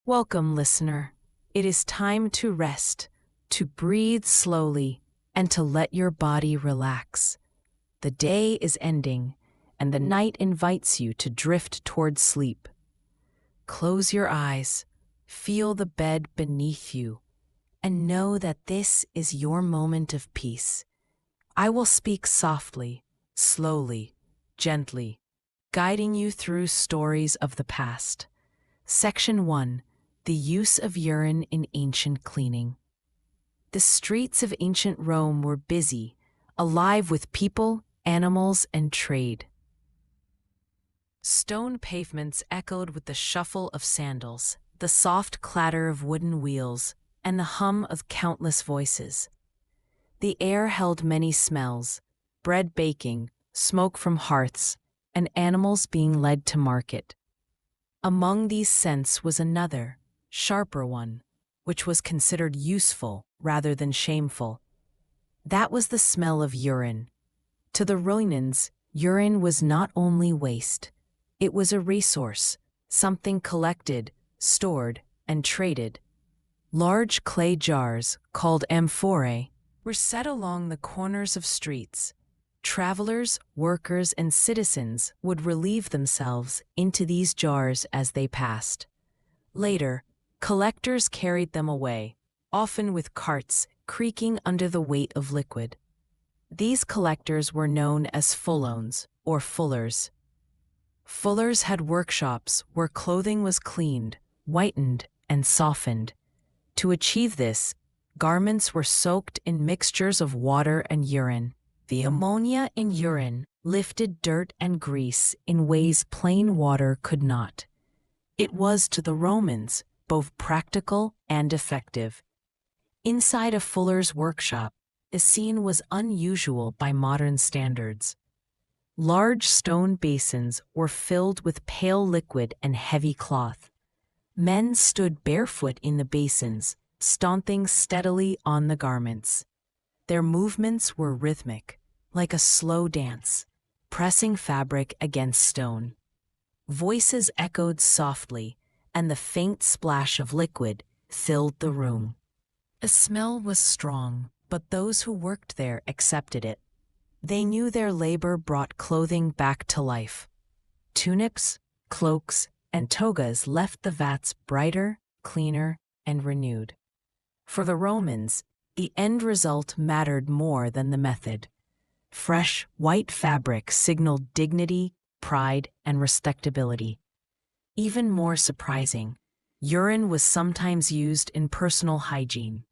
Welcome, listener. It is time to rest, to breathe slowly, and to let your body relax. The day is ending, and the night invites you to drift toward sleep. Close your eyes, feel the bed beneath you, and know that this is your moment of peace. I will speak softly, slowly, gently, guiding you through stories of the past. Section 1. The use of urine in ancient cleaning. The streets of ancient Rome were busy, alive with people, animals, and trade. Stone pavements echoed with the shuffle of sandals, the soft clatter of wooden wheels, and the hum of countless voices. The air held many smells: bread baking, smoke from hearths, and animals being led to market. Among these scents was another, sharper one, which was considered useful rather than shameful. That was the smell of urine. To the Romans, urine was not only waste, it was a resource, something collected, stored, and traded. Large clay jars, called amphorae, were set along the corners of streets. Travelers, workers, and citizens would relieve themselves into these jars as they passed. Later, collectors carried them away, often with carts creaking under the weight of liquid. These collectors were known as fullones, or fullers. Fullers had workshops where clothing was cleaned, whitened, and softened. To achieve this, garments were soaked in mixtures of water and urine. The ammonia in urine lifted dirt and grease in ways plain water could not. It was, to the Romans, both practical and effective. Inside a fuller's workshop, the scene was unusual by modern standards. Large stone basins were filled with pale liquid and heavy cloth. Men stood barefoot in the basins, stomping steadily on the garments. Their movements were rhythmic, like a slow dance, pressing fabric against stone. Voices echoed softly, and the faint splash of liquid filled the room. The smell was strong, but those who worked there accepted it. They knew their labor brought clothing back to life. Tunics, cloaks, and togas left the vats brighter, cleaner, and renewed. For the Romans, the end result mattered more than the method. Fresh, white fabric signaled dignity, pride, and respectability. Even more surprising, urine was sometimes used in personal hygiene.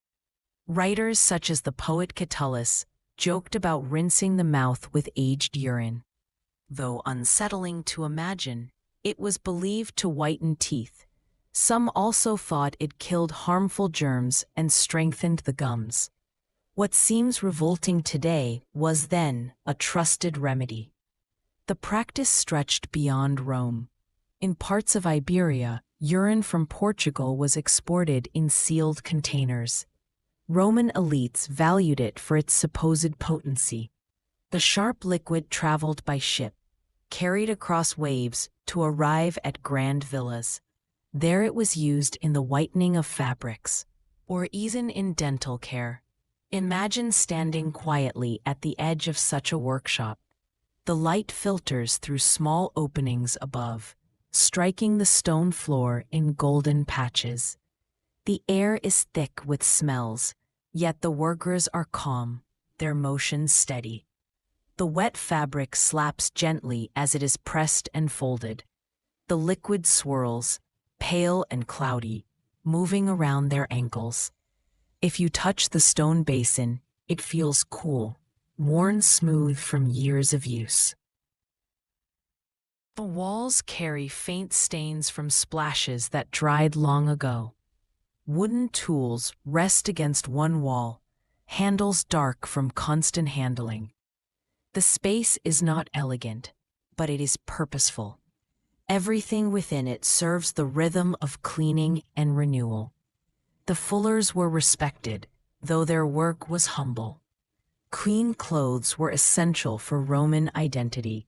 Writers such as the poet Catullus joked about rinsing the mouth with aged urine. Though unsettling to imagine, it was believed to whiten teeth. Some also thought it killed harmful germs and strengthened the gums. What seems revolting today was then a trusted remedy. The practice stretched beyond Rome. In parts of Iberia, urine from Portugal was exported in sealed containers. Roman elites valued it for its supposed potency. The sharp liquid traveled by ship, carried across waves to arrive at grand villas. There it was used in the whitening of fabrics, or even in dental care. Imagine standing quietly at the edge of such a workshop. The light filters through small openings above, striking the stone floor in golden patches. The air is thick with smells, yet the workers are calm, their motions steady. The wet fabric slaps gently as it is pressed and folded. The liquid swirls, pale and cloudy, moving around their ankles. If you touch the stone basin, it feels cool, worn smooth from years of use. The walls carry faint stains from splashes that dried long ago. Wooden tools rest against one wall, handles dark from constant handling. The space is not elegant, but it is purposeful. Everything within it serves the rhythm of cleaning and renewal. The fullers were respected, though their work was humble. Clean clothes were essential for Roman identity.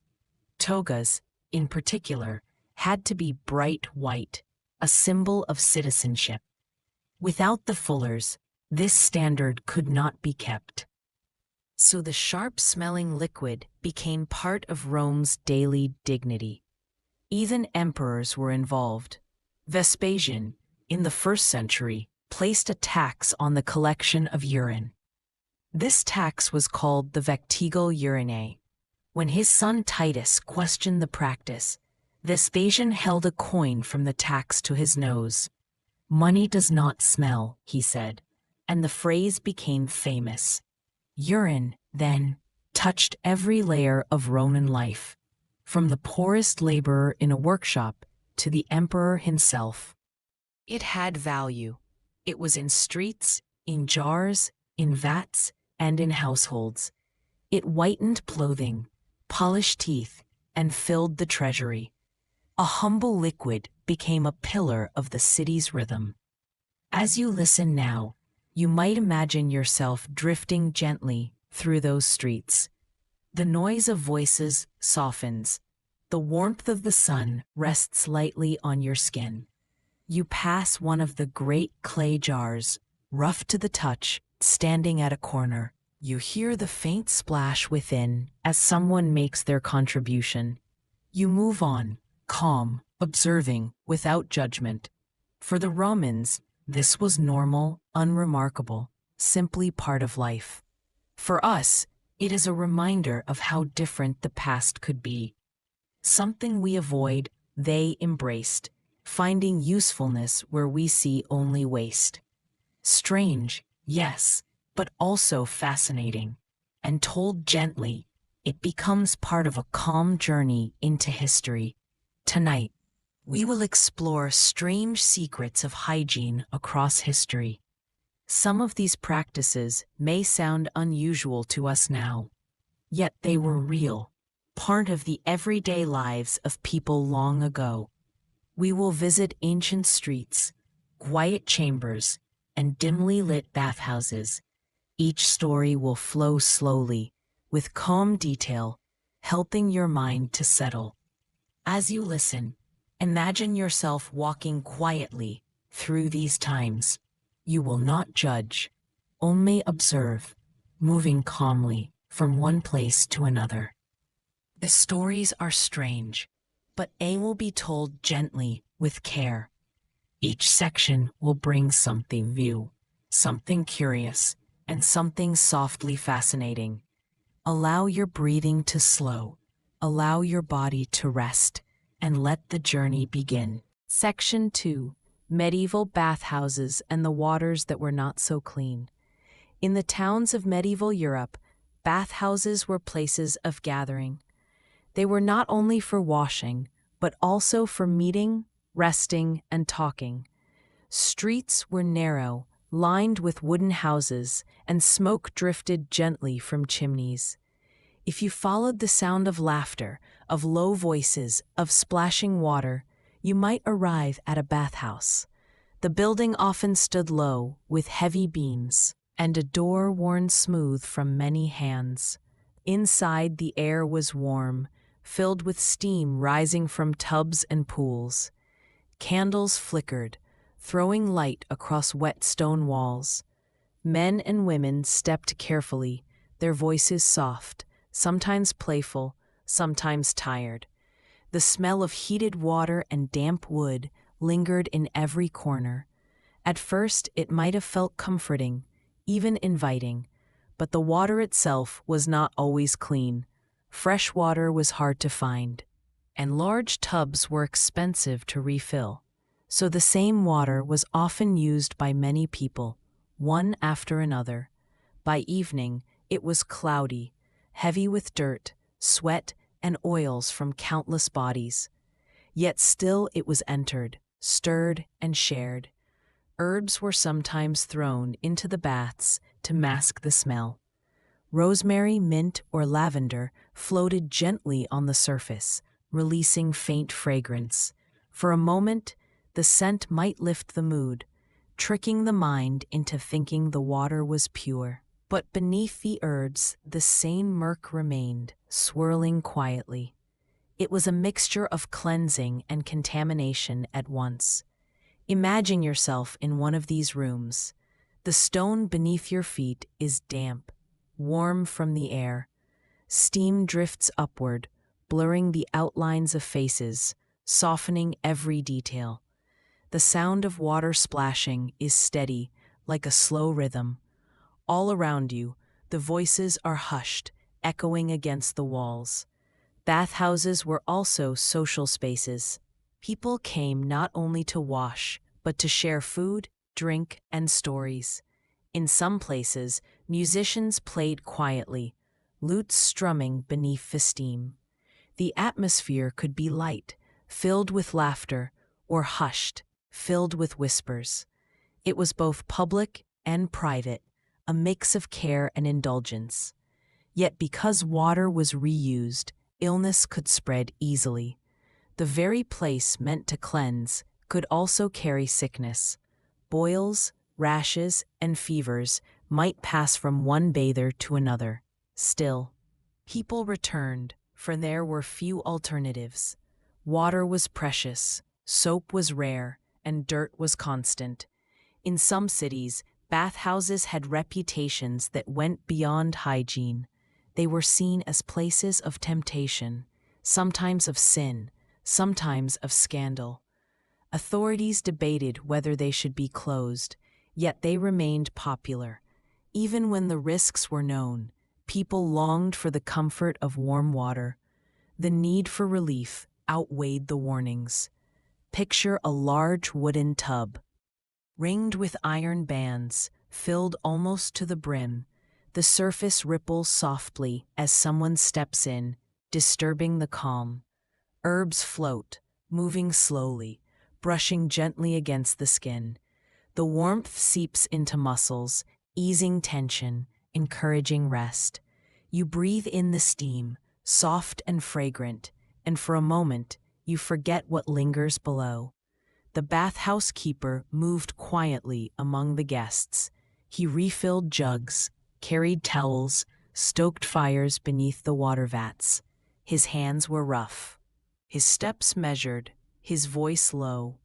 Togas, in particular, had to be bright white, a symbol of citizenship. Without the fullers, this standard could not be kept. So the sharp-smelling liquid became part of Rome's daily dignity. Even emperors were involved. Vespasian, in the 1st century, placed a tax on the collection of urine. This tax was called the vectigal urinae. When his son Titus questioned the practice, Vespasian held a coin from the tax to his nose. "Money does not smell," he said, and the phrase became famous. Urine, then, touched every layer of Roman life, from the poorest laborer in a workshop to the emperor himself. It had value. It was in streets, in jars, in vats, and in households. It whitened clothing, polished teeth, and filled the treasury. A humble liquid became a pillar of the city's rhythm. As you listen now, you might imagine yourself drifting gently through those streets. The noise of voices softens. The warmth of the sun rests lightly on your skin. You pass one of the great clay jars, rough to the touch, standing at a corner. You hear the faint splash within as someone makes their contribution. You move on, calm, observing, without judgment. For the Romans, this was normal, unremarkable, simply part of life. For us, it is a reminder of how different the past could be. Something we avoid, they embraced, finding usefulness where we see only waste. Strange, yes, but also fascinating. And told gently, it becomes part of a calm journey into history. Tonight, we will explore strange secrets of hygiene across history. Some of these practices may sound unusual to us now, yet they were real, part of the everyday lives of people long ago. We will visit ancient streets, quiet chambers, and dimly lit bathhouses. Each story will flow slowly, with calm detail, helping your mind to settle. As you listen, imagine yourself walking quietly through these times. You will not judge, only observe, moving calmly from one place to another. The stories are strange, but they will be told gently with care. Each section will bring something new, something curious, and something softly fascinating. Allow your breathing to slow, allow your body to rest, and let the journey begin. Section 2. Medieval bathhouses and the waters that were not so clean. In the towns of medieval Europe, bathhouses were places of gathering. They were not only for washing, but also for meeting, resting, and talking. Streets were narrow, lined with wooden houses, and smoke drifted gently from chimneys. If you followed the sound of laughter, of low voices, of splashing water, you might arrive at a bathhouse. The building often stood low, with heavy beams, and a door worn smooth from many hands. Inside, the air was warm, filled with steam rising from tubs and pools. Candles flickered, throwing light across wet stone walls. Men and women stepped carefully, their voices soft, sometimes playful, sometimes tired. The smell of heated water and damp wood lingered in every corner. At first, it might have felt comforting, even inviting, but the water itself was not always clean. Fresh water was hard to find, and large tubs were expensive to refill. So the same water was often used by many people, one after another. By evening, it was cloudy, heavy with dirt, sweat, and oils from countless bodies. Yet still it was entered, stirred, and shared. Herbs were sometimes thrown into the baths to mask the smell. Rosemary, mint, or lavender floated gently on the surface, releasing faint fragrance. For a moment, the scent might lift the mood, tricking the mind into thinking the water was pure. But beneath the herbs, the same murk remained, swirling quietly. It was a mixture of cleansing and contamination at once. Imagine yourself in one of these rooms. The stone beneath your feet is damp, warm from the air. Steam drifts upward, blurring the outlines of faces, softening every detail. The sound of water splashing is steady, like a slow rhythm. All around you, the voices are hushed, echoing against the walls. Bathhouses were also social spaces. People came not only to wash, but to share food, drink, and stories. In some places, musicians played quietly, lutes strumming beneath the steam. The atmosphere could be light, filled with laughter, or hushed, filled with whispers. It was both public and private, a mix of care and indulgence. Yet because water was reused, illness could spread easily. The very place meant to cleanse could also carry sickness. Boils, rashes, and fevers might pass from one bather to another. Still, people returned, for there were few alternatives. Water was precious, soap was rare, and dirt was constant. In some cities, bathhouses had reputations that went beyond hygiene. They were seen as places of temptation, sometimes of sin, sometimes of scandal. Authorities debated whether they should be closed, yet they remained popular. Even when the risks were known, people longed for the comfort of warm water. The need for relief outweighed the warnings. Picture a large wooden tub, ringed with iron bands, filled almost to the brim. The surface ripples softly as someone steps in, disturbing the calm. Herbs float, moving slowly, brushing gently against the skin. The warmth seeps into muscles, easing tension, encouraging rest. You breathe in the steam, soft and fragrant, and for a moment, you forget what lingers below. The bathhouse keeper moved quietly among the guests. He refilled jugs, carried towels, stoked fires beneath the water vats. His hands were rough, his steps measured, his voice low.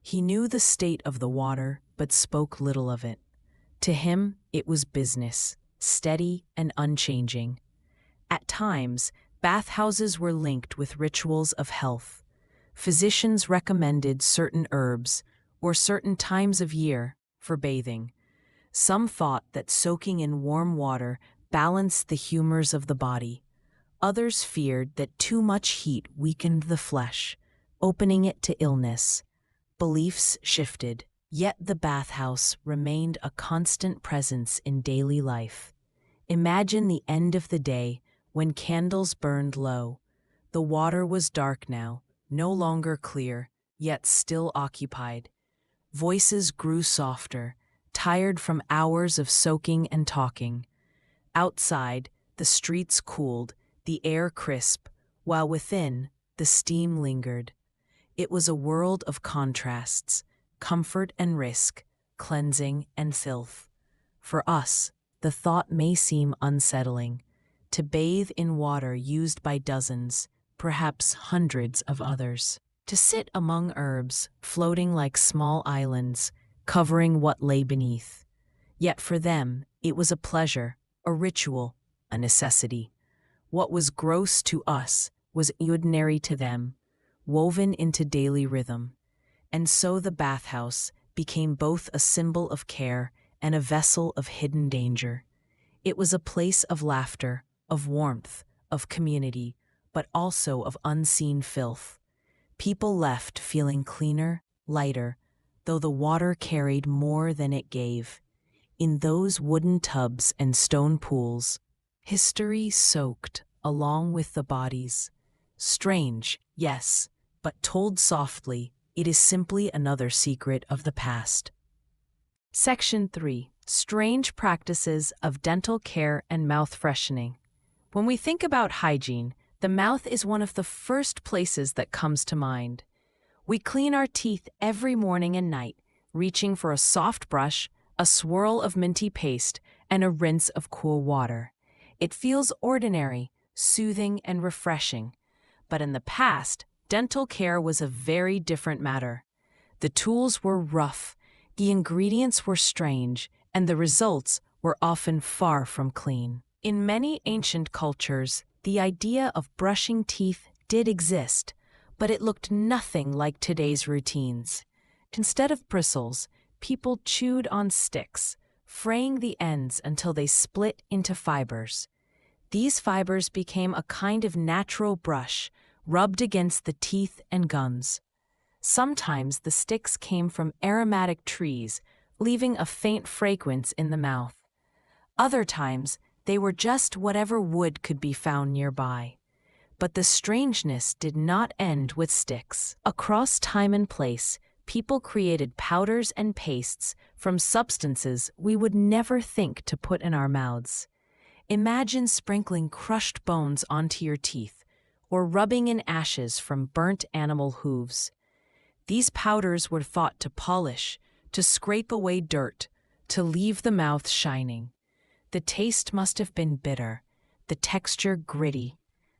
He knew the state of the water, but spoke little of it. To him, it was business, steady and unchanging. At times, bathhouses were linked with rituals of health. Physicians recommended certain herbs or certain times of year for bathing. Some thought that soaking in warm water balanced the humors of the body. Others feared that too much heat weakened the flesh, opening it to illness. Beliefs shifted, yet the bathhouse remained a constant presence in daily life. Imagine the end of the day when candles burned low. The water was dark now, no longer clear, yet still occupied. Voices grew softer, tired from hours of soaking and talking. Outside, the streets cooled, the air crisp, while within, the steam lingered. It was a world of contrasts, comfort and risk, cleansing and filth. For us, the thought may seem unsettling. To bathe in water used by dozens, perhaps hundreds of others. To sit among herbs, floating like small islands, covering what lay beneath. Yet for them, it was a pleasure, a ritual, a necessity. What was gross to us was ordinary to them, woven into daily rhythm. And so the bathhouse became both a symbol of care and a vessel of hidden danger. It was a place of laughter, of warmth, of community, but also of unseen filth. People left feeling cleaner, lighter, though the water carried more than it gave. In those wooden tubs and stone pools, history soaked along with the bodies. Strange, yes, but told softly, it is simply another secret of the past. Section 3. Strange Practices of Dental Care and Mouth Freshening. When we think about hygiene, the mouth is one of the first places that comes to mind. We clean our teeth every morning and night, reaching for a soft brush, a swirl of minty paste, and a rinse of cool water. It feels ordinary, soothing, and refreshing. But in the past, dental care was a very different matter. The tools were rough, the ingredients were strange, and the results were often far from clean. In many ancient cultures, the idea of brushing teeth did exist, but it looked nothing like today's routines. Instead of bristles, people chewed on sticks, fraying the ends until they split into fibers. These fibers became a kind of natural brush, rubbed against the teeth and gums. Sometimes the sticks came from aromatic trees, leaving a faint fragrance in the mouth. Other times, they were just whatever wood could be found nearby. But the strangeness did not end with sticks. Across time and place, people created powders and pastes from substances we would never think to put in our mouths. Imagine sprinkling crushed bones onto your teeth, or rubbing in ashes from burnt animal hooves. These powders were thought to polish, to scrape away dirt, to leave the mouth shining. The taste must have been bitter, the texture gritty,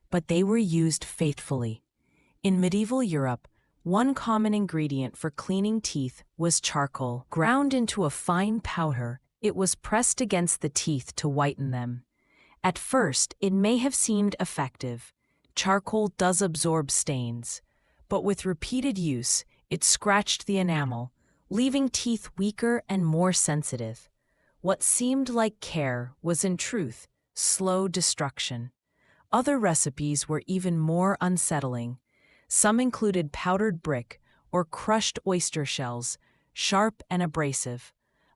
but they were used faithfully. In medieval Europe, one common ingredient for cleaning teeth was charcoal. Ground into a fine powder, it was pressed against the teeth to whiten them. At first, it may have seemed effective. Charcoal does absorb stains, but with repeated use, it scratched the enamel, leaving teeth weaker and more sensitive. What seemed like care was in truth slow destruction. Other recipes were even more unsettling. Some included powdered brick or crushed oyster shells, sharp and abrasive.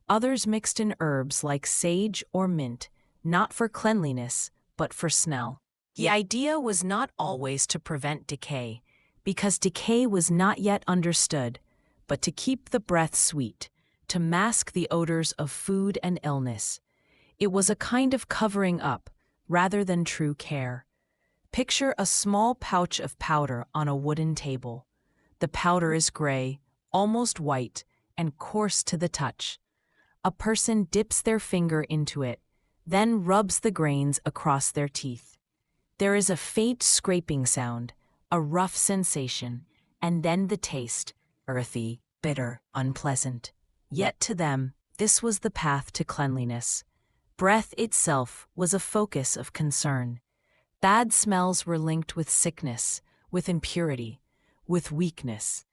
Others mixed in herbs like sage or mint, not for cleanliness, but for smell. The idea was not always to prevent decay, because decay was not yet understood, but to keep the breath sweet, to mask the odors of food and illness. It was a kind of covering up, rather than true care. Picture a small pouch of powder on a wooden table. The powder is gray, almost white, and coarse to the touch. A person dips their finger into it, then rubs the grains across their teeth. There is a faint scraping sound, a rough sensation, and then the taste, earthy, bitter, unpleasant. Yet to them, this was the path to cleanliness. Breath itself was a focus of concern. Bad smells were linked with sickness, with impurity, with weakness.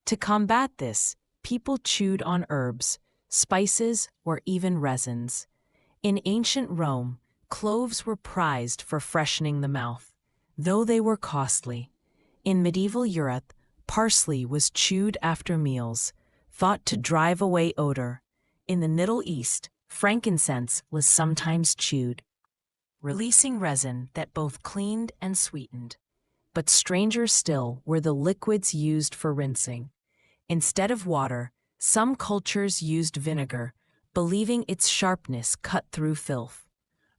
To combat this, people chewed on herbs, spices, or even resins. In ancient Rome, cloves were prized for freshening the mouth, though they were costly. In medieval Europe, parsley was chewed after meals, thought to drive away odor. In the Middle East, frankincense was sometimes chewed, releasing resin that both cleaned and sweetened. But stranger still were the liquids used for rinsing. Instead of water, some cultures used vinegar, believing its sharpness cut through filth.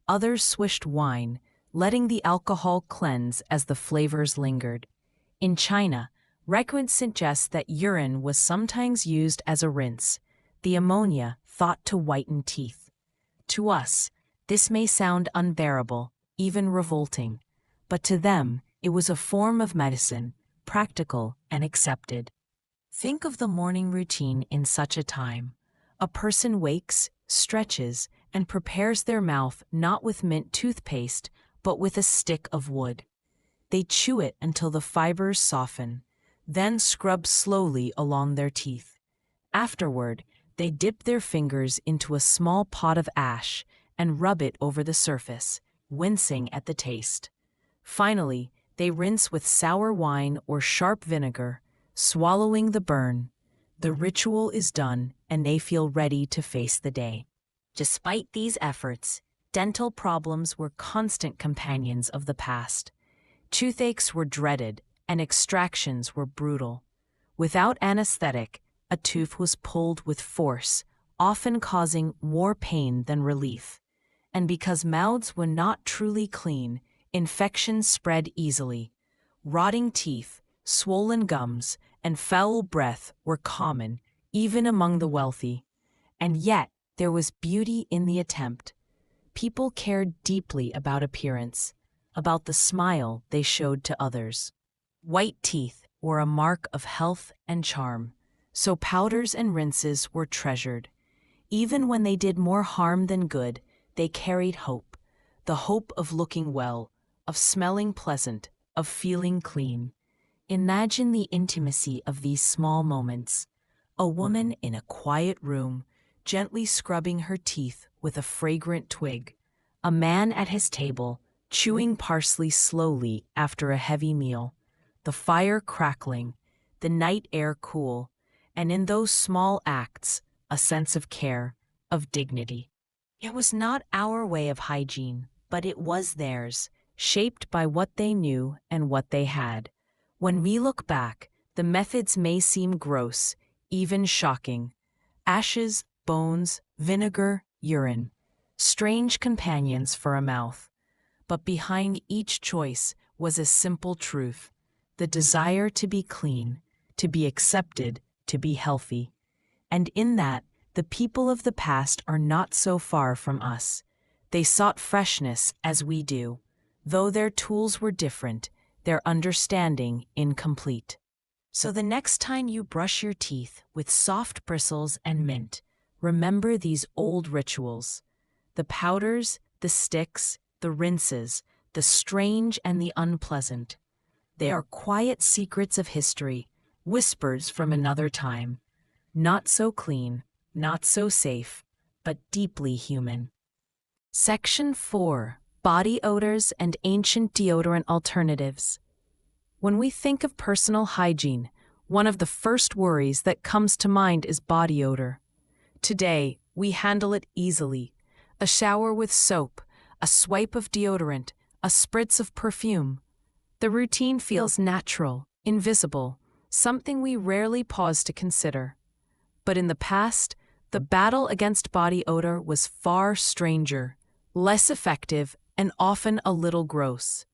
Others swished wine, letting the alcohol cleanse as the flavors lingered. In China, records suggest that urine was sometimes used as a rinse, the ammonia thought to whiten teeth. To us, this may sound unbearable, even revolting, but to them, it was a form of medicine, practical and accepted. Think of the morning routine in such a time. A person wakes, stretches, and prepares their mouth not with mint toothpaste, but with a stick of wood. They chew it until the fibers soften, then scrub slowly along their teeth. Afterward, they dip their fingers into a small pot of ash and rub it over the surface, wincing at the taste. Finally, they rinse with sour wine or sharp vinegar, swallowing the burn. The ritual is done, and they feel ready to face the day. Despite these efforts, dental problems were constant companions of the past. Toothaches were dreaded, and extractions were brutal. Without anesthetic, a tooth was pulled with force, often causing more pain than relief. And because mouths were not truly clean, infections spread easily. Rotting teeth, swollen gums, and foul breath were common, even among the wealthy. And yet, there was beauty in the attempt. People cared deeply about appearance, about the smile they showed to others. White teeth were a mark of health and charm. So powders and rinses were treasured. Even when they did more harm than good, they carried hope. The hope of looking well, of smelling pleasant, of feeling clean. Imagine the intimacy of these small moments. A woman in a quiet room, gently scrubbing her teeth with a fragrant twig. A man at his table, chewing parsley slowly after a heavy meal. The fire crackling, the night air cool, and in those small acts, a sense of care, of dignity. It was not our way of hygiene, but it was theirs, shaped by what they knew and what they had. When we look back, the methods may seem gross, even shocking. Ashes, bones, vinegar, urine. Strange companions for a mouth. But behind each choice was a simple truth: the desire to be clean, to be accepted, to be healthy. And in that, the people of the past are not so far from us. They sought freshness as we do. Though their tools were different, their understanding incomplete. So the next time you brush your teeth with soft bristles and mint, remember these old rituals. The powders, the sticks, the rinses, the strange and the unpleasant. They are quiet secrets of history, whispers from another time. Not so clean, not so safe, but deeply human. Section 4. Body odors and ancient deodorant alternatives. When we think of personal hygiene, one of the first worries that comes to mind is body odor. Today, we handle it easily. A shower with soap, a swipe of deodorant, a spritz of perfume. The routine feels natural, invisible, something we rarely pause to consider. But in the past, the battle against body odor was far stranger, less effective, and often a little gross.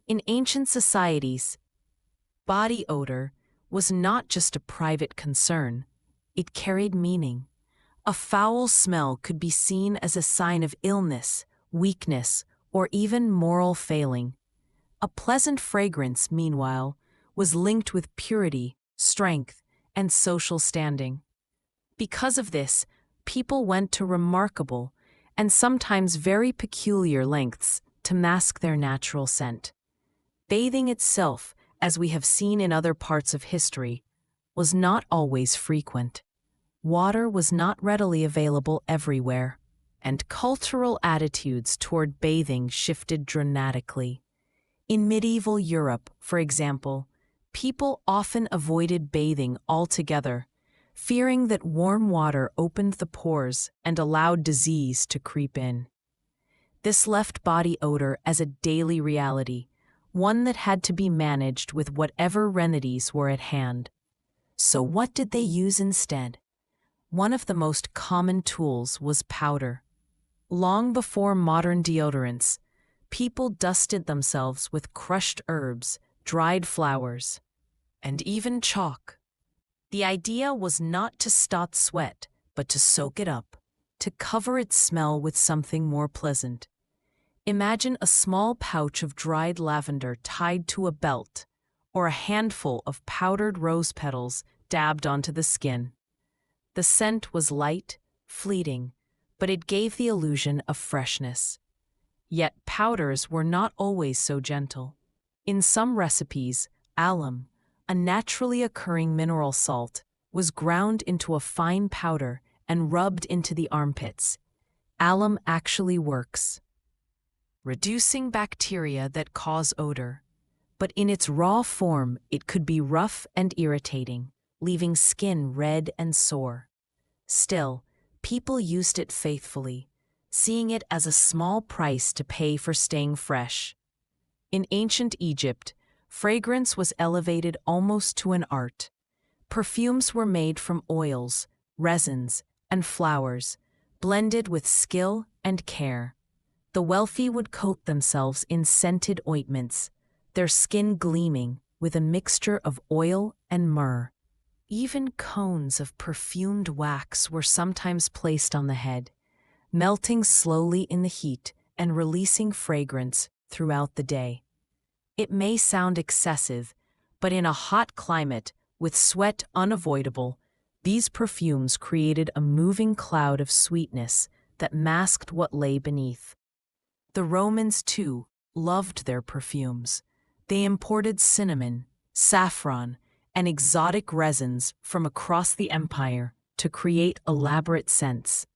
In ancient societies, body odor was not just a private concern, it carried meaning. A foul smell could be seen as a sign of illness, weakness, or even moral failing. A pleasant fragrance, meanwhile, was linked with purity, strength, and social standing. Because of this, people went to remarkable and sometimes very peculiar lengths to mask their natural scent. Bathing itself, as we have seen in other parts of history, was not always frequent. Water was not readily available everywhere, and cultural attitudes toward bathing shifted dramatically. In medieval Europe, for example, people often avoided bathing altogether, fearing that warm water opened the pores and allowed disease to creep in. This left body odor as a daily reality, one that had to be managed with whatever remedies were at hand. So what did they use instead? One of the most common tools was powder. Long before modern deodorants, people dusted themselves with crushed herbs, dried flowers, and even chalk. The idea was not to stop sweat, but to soak it up, to cover its smell with something more pleasant. Imagine a small pouch of dried lavender tied to a belt, or a handful of powdered rose petals dabbed onto the skin. The scent was light, fleeting, but it gave the illusion of freshness. Yet powders were not always so gentle. In some recipes, alum, a naturally occurring mineral salt, was ground into a fine powder and rubbed into the armpits. Alum actually works, reducing bacteria that cause odor. But in its raw form, it could be rough and irritating, leaving skin red and sore. Still, people used it faithfully, seeing it as a small price to pay for staying fresh. In ancient Egypt, fragrance was elevated almost to an art. Perfumes were made from oils, resins, and flowers, blended with skill and care. The wealthy would coat themselves in scented ointments, their skin gleaming with a mixture of oil and myrrh. Even cones of perfumed wax were sometimes placed on the head, melting slowly in the heat and releasing fragrance throughout the day. It may sound excessive, but in a hot climate, with sweat unavoidable, These perfumes created a moving cloud of sweetness that masked what lay beneath. The Romans, too, loved their perfumes. They imported cinnamon, saffron, and exotic resins from across the empire to create elaborate scents.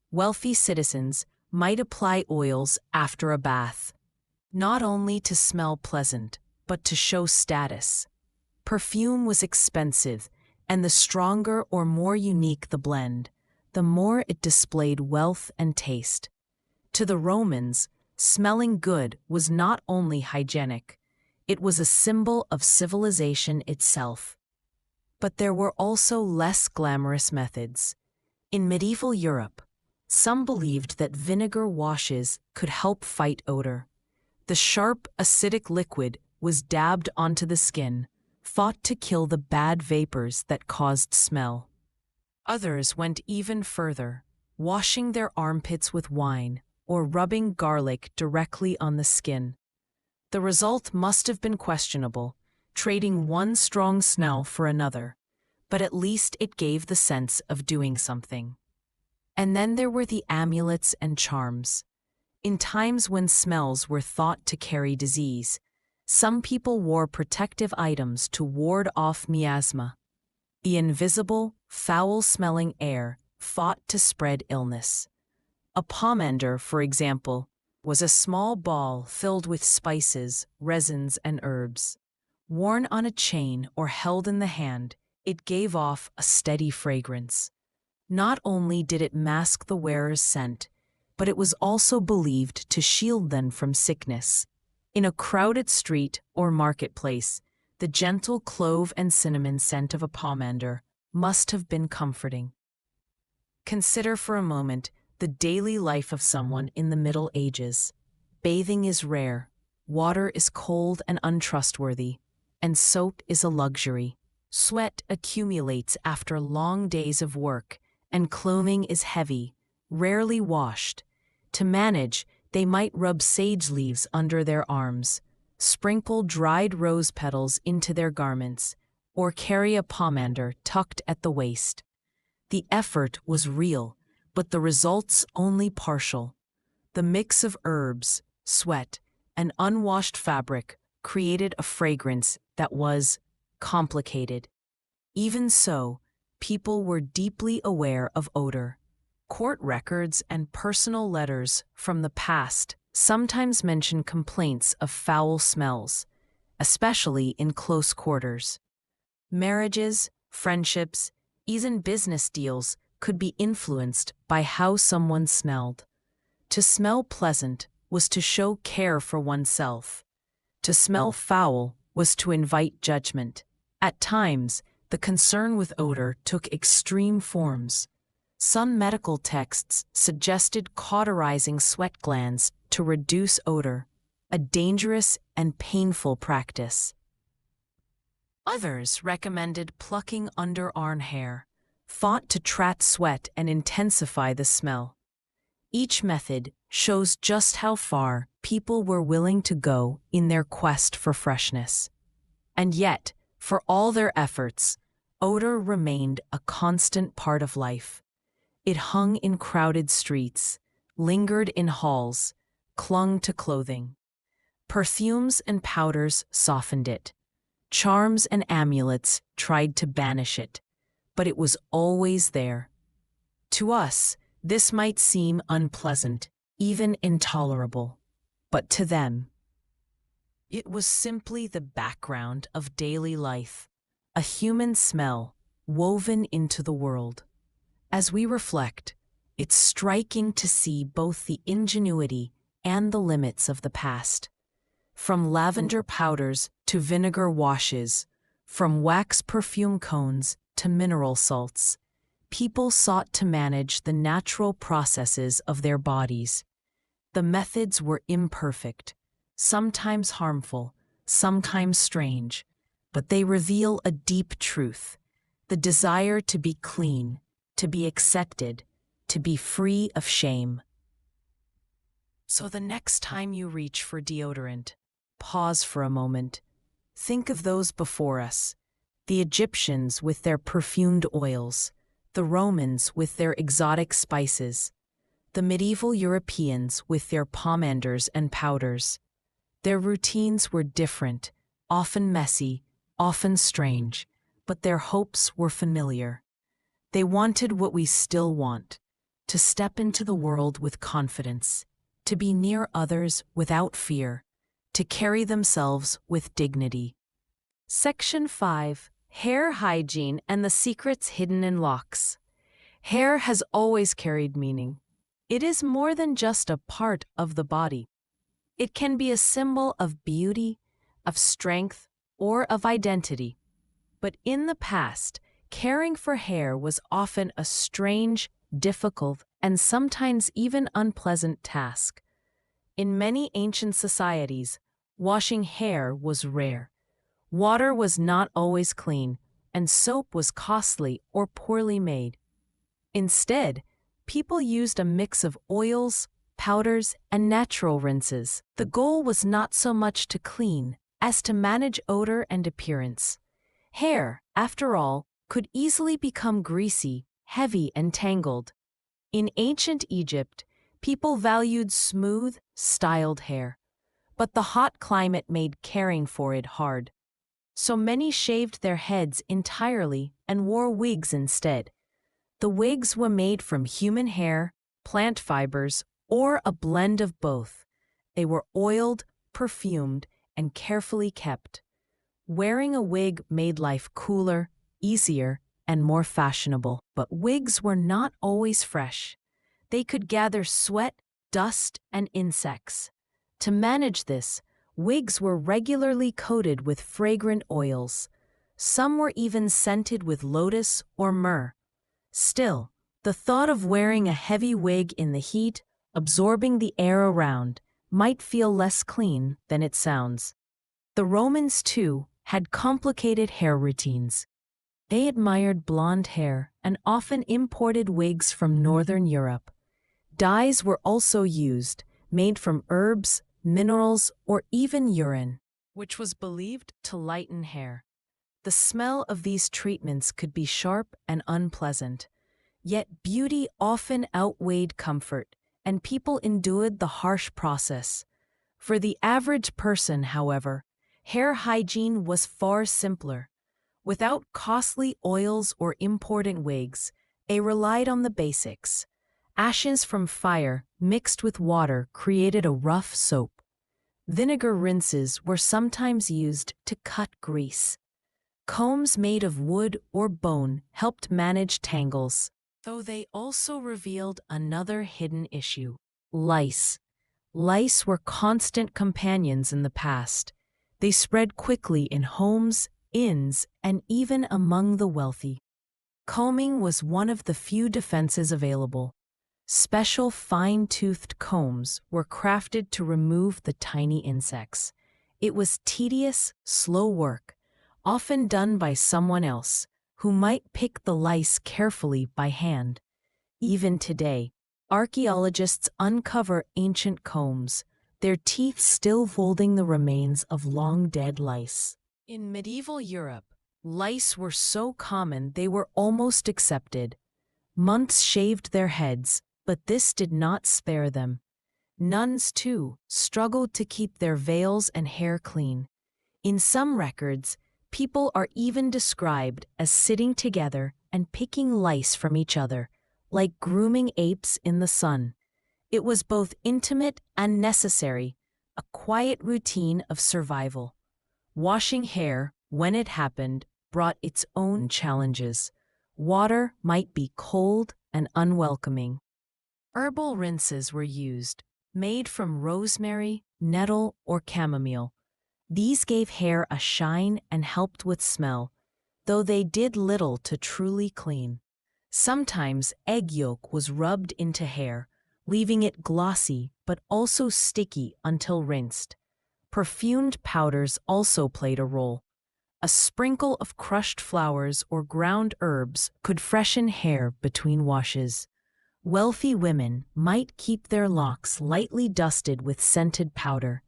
Wealthy citizens might apply oils after a bath, not only to smell pleasant, but to show status. Perfume was expensive, and the stronger or more unique the blend, the more it displayed wealth and taste. To the Romans, smelling good was not only hygienic, it was a symbol of civilization itself. But there were also less glamorous methods. In medieval Europe, some believed that vinegar washes could help fight odor. The sharp, acidic liquid was dabbed onto the skin, thought to kill the bad vapors that caused smell. Others went even further, washing their armpits with wine or rubbing garlic directly on the skin. The result must have been questionable, trading one strong smell for another, but at least it gave the sense of doing something. And then there were the amulets and charms. In times when smells were thought to carry disease, some people wore protective items to ward off miasma, the invisible, foul-smelling air thought to spread illness. A pomander, for example, was a small ball filled with spices, resins, and herbs. Worn on a chain or held in the hand, it gave off a steady fragrance. Not only did it mask the wearer's scent, but it was also believed to shield them from sickness. In a crowded street or marketplace, the gentle clove and cinnamon scent of a pomander must have been comforting. Consider for a moment the daily life of someone in the Middle Ages. Bathing is rare, water is cold and untrustworthy, and soap is a luxury. Sweat accumulates after long days of work, and clothing is heavy, rarely washed. To manage, they might rub sage leaves under their arms, sprinkle dried rose petals into their garments, or carry a pomander tucked at the waist. The effort was real, but the results only partial. The mix of herbs, sweat, and unwashed fabric created a fragrance that was complicated. Even so, people were deeply aware of odor. Court records and personal letters from the past sometimes mention complaints of foul smells, especially in close quarters. Marriages, friendships, even business deals could be influenced by how someone smelled. To smell pleasant was to show care for oneself. To smell foul was to invite judgment. At times, the concern with odor took extreme forms. Some medical texts suggested cauterizing sweat glands to reduce odor, a dangerous and painful practice. Others recommended plucking underarm hair, thought to trap sweat and intensify the smell. Each method shows just how far people were willing to go in their quest for freshness. And yet, for all their efforts, odor remained a constant part of life. It hung in crowded streets, lingered in halls, clung to clothing. Perfumes and powders softened it. Charms and amulets tried to banish it, but it was always there. To us, this might seem unpleasant, even intolerable, but to them, it was simply the background of daily life, a human smell woven into the world. As we reflect, it's striking to see both the ingenuity and the limits of the past. From lavender powders to vinegar washes, from wax perfume cones to mineral salts, people sought to manage the natural processes of their bodies. The methods were imperfect, sometimes harmful, sometimes strange, but they reveal a deep truth: the desire to be clean, to be accepted, to be free of shame. So the next time you reach for deodorant, pause for a moment. Think of those before us. The Egyptians with their perfumed oils, the Romans with their exotic spices, the medieval Europeans with their pomanders and powders. Their routines were different, often messy, often strange, but their hopes were familiar. They wanted what we still want: to step into the world with confidence, to be near others without fear, to carry themselves with dignity. Section 5. Hair hygiene and the secrets hidden in locks. Hair has always carried meaning. It is more than just a part of the body. It can be a symbol of beauty, of strength, or of identity. But in the past, caring for hair was often a strange, difficult, and sometimes even unpleasant task. In many ancient societies, washing hair was rare. Water was not always clean, and soap was costly or poorly made. Instead, people used a mix of oils, powders, and natural rinses. The goal was not so much to clean as to manage odor and appearance. Hair, after all, could easily become greasy, heavy, and tangled. In ancient Egypt, people valued smooth, styled hair. But the hot climate made caring for it hard. So many shaved their heads entirely and wore wigs instead. The wigs were made from human hair, plant fibers, or a blend of both. They were oiled, perfumed, and carefully kept. Wearing a wig made life cooler, easier, and more fashionable. But wigs were not always fresh. They could gather sweat, dust, and insects. To manage this, wigs were regularly coated with fragrant oils. Some were even scented with lotus or myrrh. Still, the thought of wearing a heavy wig in the heat, absorbing the air around, might feel less clean than it sounds. The Romans, too, had complicated hair routines. They admired blonde hair and often imported wigs from Northern Europe. Dyes were also used, made from herbs, minerals, or even urine, which was believed to lighten hair. The smell of these treatments could be sharp and unpleasant. Yet beauty often outweighed comfort, and people endured the harsh process. For the average person, however, hair hygiene was far simpler. Without costly oils or imported wigs, they relied on the basics. Ashes from fire mixed with water created a rough soap. Vinegar rinses were sometimes used to cut grease. Combs made of wood or bone helped manage tangles, though they also revealed another hidden issue: lice. Lice were constant companions in the past. They spread quickly in homes, inns, and even among the wealthy. Combing was one of the few defenses available. Special fine-toothed combs were crafted to remove the tiny insects. It was tedious, slow work, often done by someone else, who might pick the lice carefully by hand. Even today, archaeologists uncover ancient combs, their teeth still holding the remains of long-dead lice. In medieval Europe, lice were so common they were almost accepted. Monks shaved their heads, but this did not spare them. Nuns, too, struggled to keep their veils and hair clean. In some records, people are even described as sitting together and picking lice from each other, like grooming apes in the sun. It was both intimate and necessary, a quiet routine of survival. Washing hair, when it happened, brought its own challenges. Water might be cold and unwelcoming. Herbal rinses were used, made from rosemary, nettle, or chamomile. These gave hair a shine and helped with smell, though they did little to truly clean. Sometimes egg yolk was rubbed into hair, leaving it glossy but also sticky until rinsed. Perfumed powders also played a role. A sprinkle of crushed flowers or ground herbs could freshen hair between washes. Wealthy women might keep their locks lightly dusted with scented powder,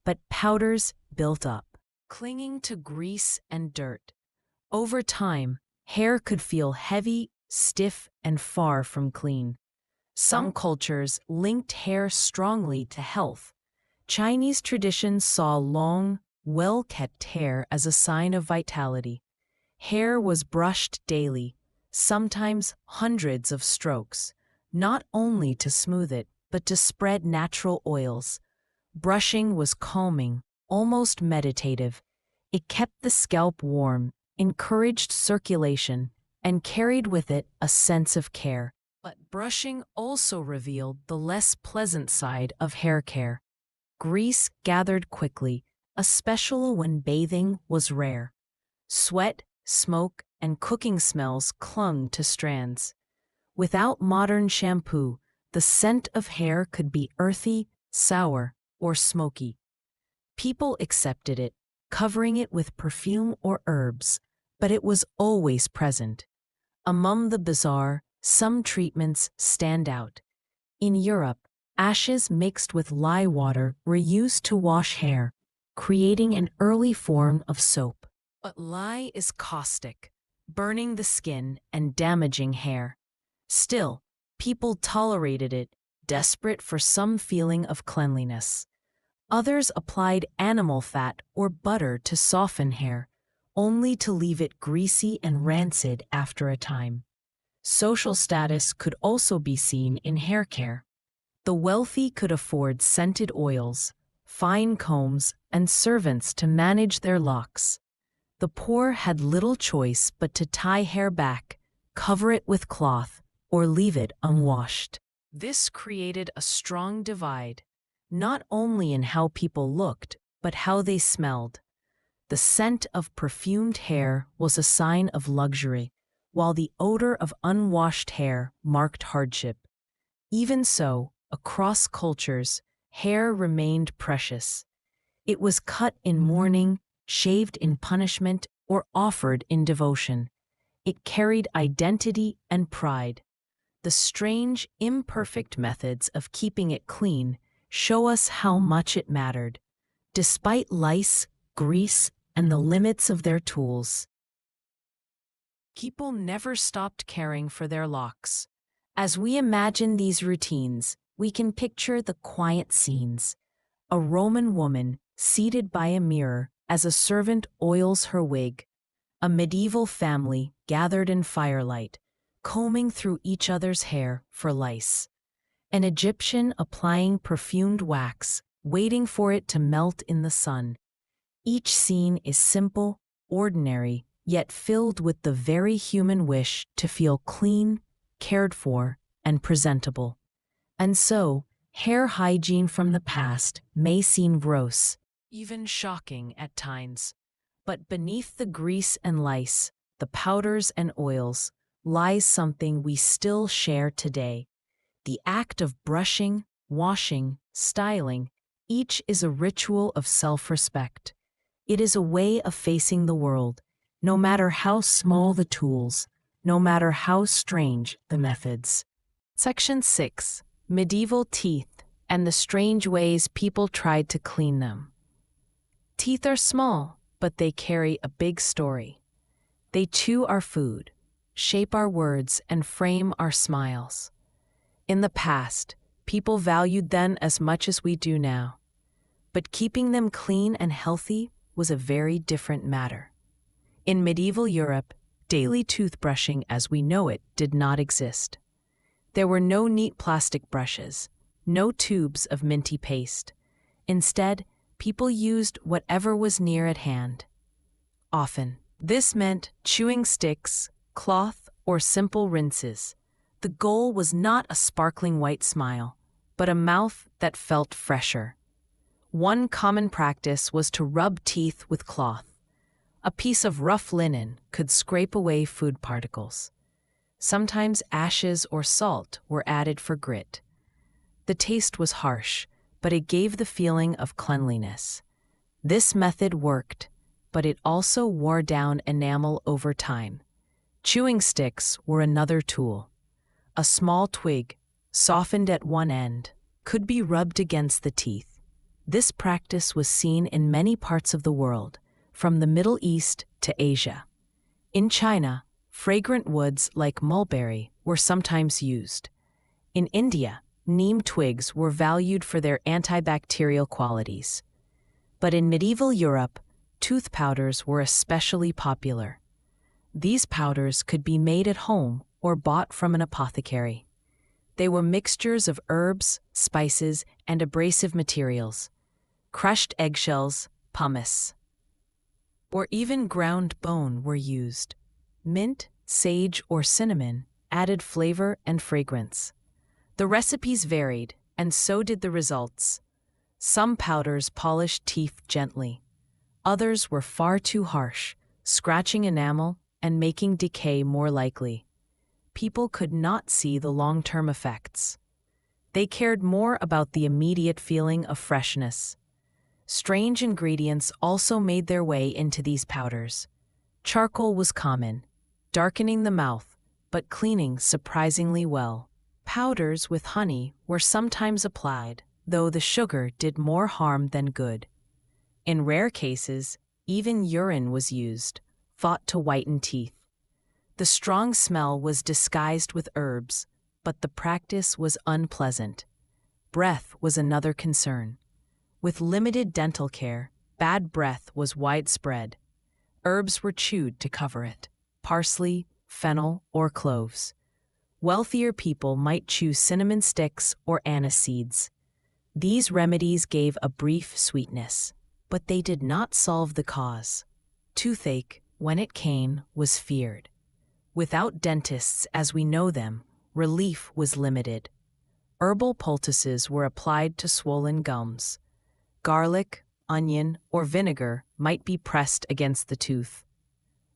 but powders built up, clinging to grease and dirt. Over time, hair could feel heavy, stiff, and far from clean. Some cultures linked hair strongly to health. Chinese traditions saw long, well-kept hair as a sign of vitality. Hair was brushed daily, sometimes hundreds of strokes, not only to smooth it, but to spread natural oils. Brushing was calming, almost meditative. It kept the scalp warm, encouraged circulation, and carried with it a sense of care. But brushing also revealed the less pleasant side of hair care. Grease gathered quickly, especially when bathing was rare. Sweat, smoke, and cooking smells clung to strands. Without modern shampoo, the scent of hair could be earthy, sour, or smoky. People accepted it, covering it with perfume or herbs, but it was always present. Among the bizarre, some treatments stand out. In Europe, ashes mixed with lye water were used to wash hair, creating an early form of soap. But lye is caustic, burning the skin and damaging hair. Still, people tolerated it, desperate for some feeling of cleanliness. Others applied animal fat or butter to soften hair, only to leave it greasy and rancid after a time. Social status could also be seen in hair care. The wealthy could afford scented oils, fine combs, and servants to manage their locks. The poor had little choice but to tie hair back, cover it with cloth, or leave it unwashed. This created a strong divide, not only in how people looked, but how they smelled. The scent of perfumed hair was a sign of luxury, while the odor of unwashed hair marked hardship. Even so, across cultures, hair remained precious. It was cut in mourning, shaved in punishment, or offered in devotion. It carried identity and pride. The strange, imperfect methods of keeping it clean show us how much it mattered, despite lice, grease, and the limits of their tools. People never stopped caring for their locks. As we imagine these routines, we can picture the quiet scenes. A Roman woman seated by a mirror as a servant oils her wig. A medieval family gathered in firelight, combing through each other's hair for lice. An Egyptian applying perfumed wax, waiting for it to melt in the sun. Each scene is simple, ordinary, yet filled with the very human wish to feel clean, cared for, and presentable. And so, hair hygiene from the past may seem gross, even shocking at times. But beneath the grease and lice, the powders and oils, lies something we still share today. The act of brushing, washing, styling, each is a ritual of self-respect. It is a way of facing the world, no matter how small the tools, no matter how strange the methods. Section 6. Medieval teeth and the strange ways people tried to clean them. Teeth are small, but they carry a big story. They chew our food, shape our words, and frame our smiles. In the past, people valued them as much as we do now. But keeping them clean and healthy was a very different matter. In medieval Europe, daily toothbrushing as we know it did not exist. There were no neat plastic brushes, no tubes of minty paste. Instead, people used whatever was near at hand. Often, this meant chewing sticks, cloth, or simple rinses. The goal was not a sparkling white smile, but a mouth that felt fresher. One common practice was to rub teeth with cloth. A piece of rough linen could scrape away food particles. Sometimes ashes or salt were added for grit. The taste was harsh, but it gave the feeling of cleanliness. This method worked, but it also wore down enamel over time. Chewing sticks were another tool. A small twig, softened at one end, could be rubbed against the teeth. This practice was seen in many parts of the world, from the Middle East to Asia. In China, fragrant woods like mulberry were sometimes used. In India, neem twigs were valued for their antibacterial qualities. But in medieval Europe, tooth powders were especially popular. These powders could be made at home or bought from an apothecary. They were mixtures of herbs, spices, and abrasive materials. Crushed eggshells, pumice, or even ground bone were used. Mint, sage, or cinnamon added flavor and fragrance. The recipes varied, and so did the results. Some powders polished teeth gently. Others were far too harsh, scratching enamel and making decay more likely. People could not see the long-term effects. They cared more about the immediate feeling of freshness. Strange ingredients also made their way into these powders. Charcoal was common, darkening the mouth, but cleaning surprisingly well. Powders with honey were sometimes applied, though the sugar did more harm than good. In rare cases, even urine was used, thought to whiten teeth. The strong smell was disguised with herbs, but the practice was unpleasant. Breath was another concern. With limited dental care, bad breath was widespread. Herbs were chewed to cover it: parsley, fennel, or cloves. Wealthier people might chew cinnamon sticks or anise seeds. These remedies gave a brief sweetness, but they did not solve the cause. Toothache, when it came, was feared. Without dentists as we know them, relief was limited. Herbal poultices were applied to swollen gums. Garlic, onion, or vinegar might be pressed against the tooth.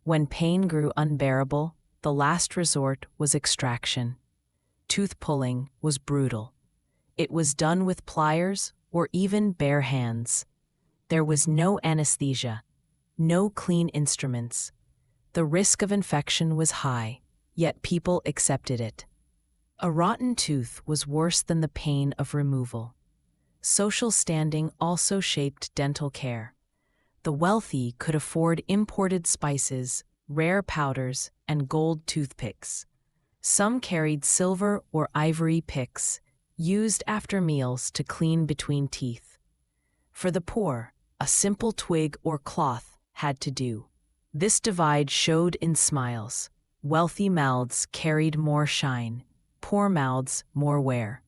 When pain grew unbearable, the last resort was extraction. Tooth pulling was brutal. It was done with pliers or even bare hands. There was no anesthesia, no clean instruments. The risk of infection was high, yet people accepted it. A rotten tooth was worse than the pain of removal. Social standing also shaped dental care. The wealthy could afford imported spices, rare powders, and gold toothpicks. Some carried silver or ivory picks, used after meals to clean between teeth. For the poor, a simple twig or cloth had to do. This divide showed in smiles. Wealthy mouths carried more shine, poor mouths more wear.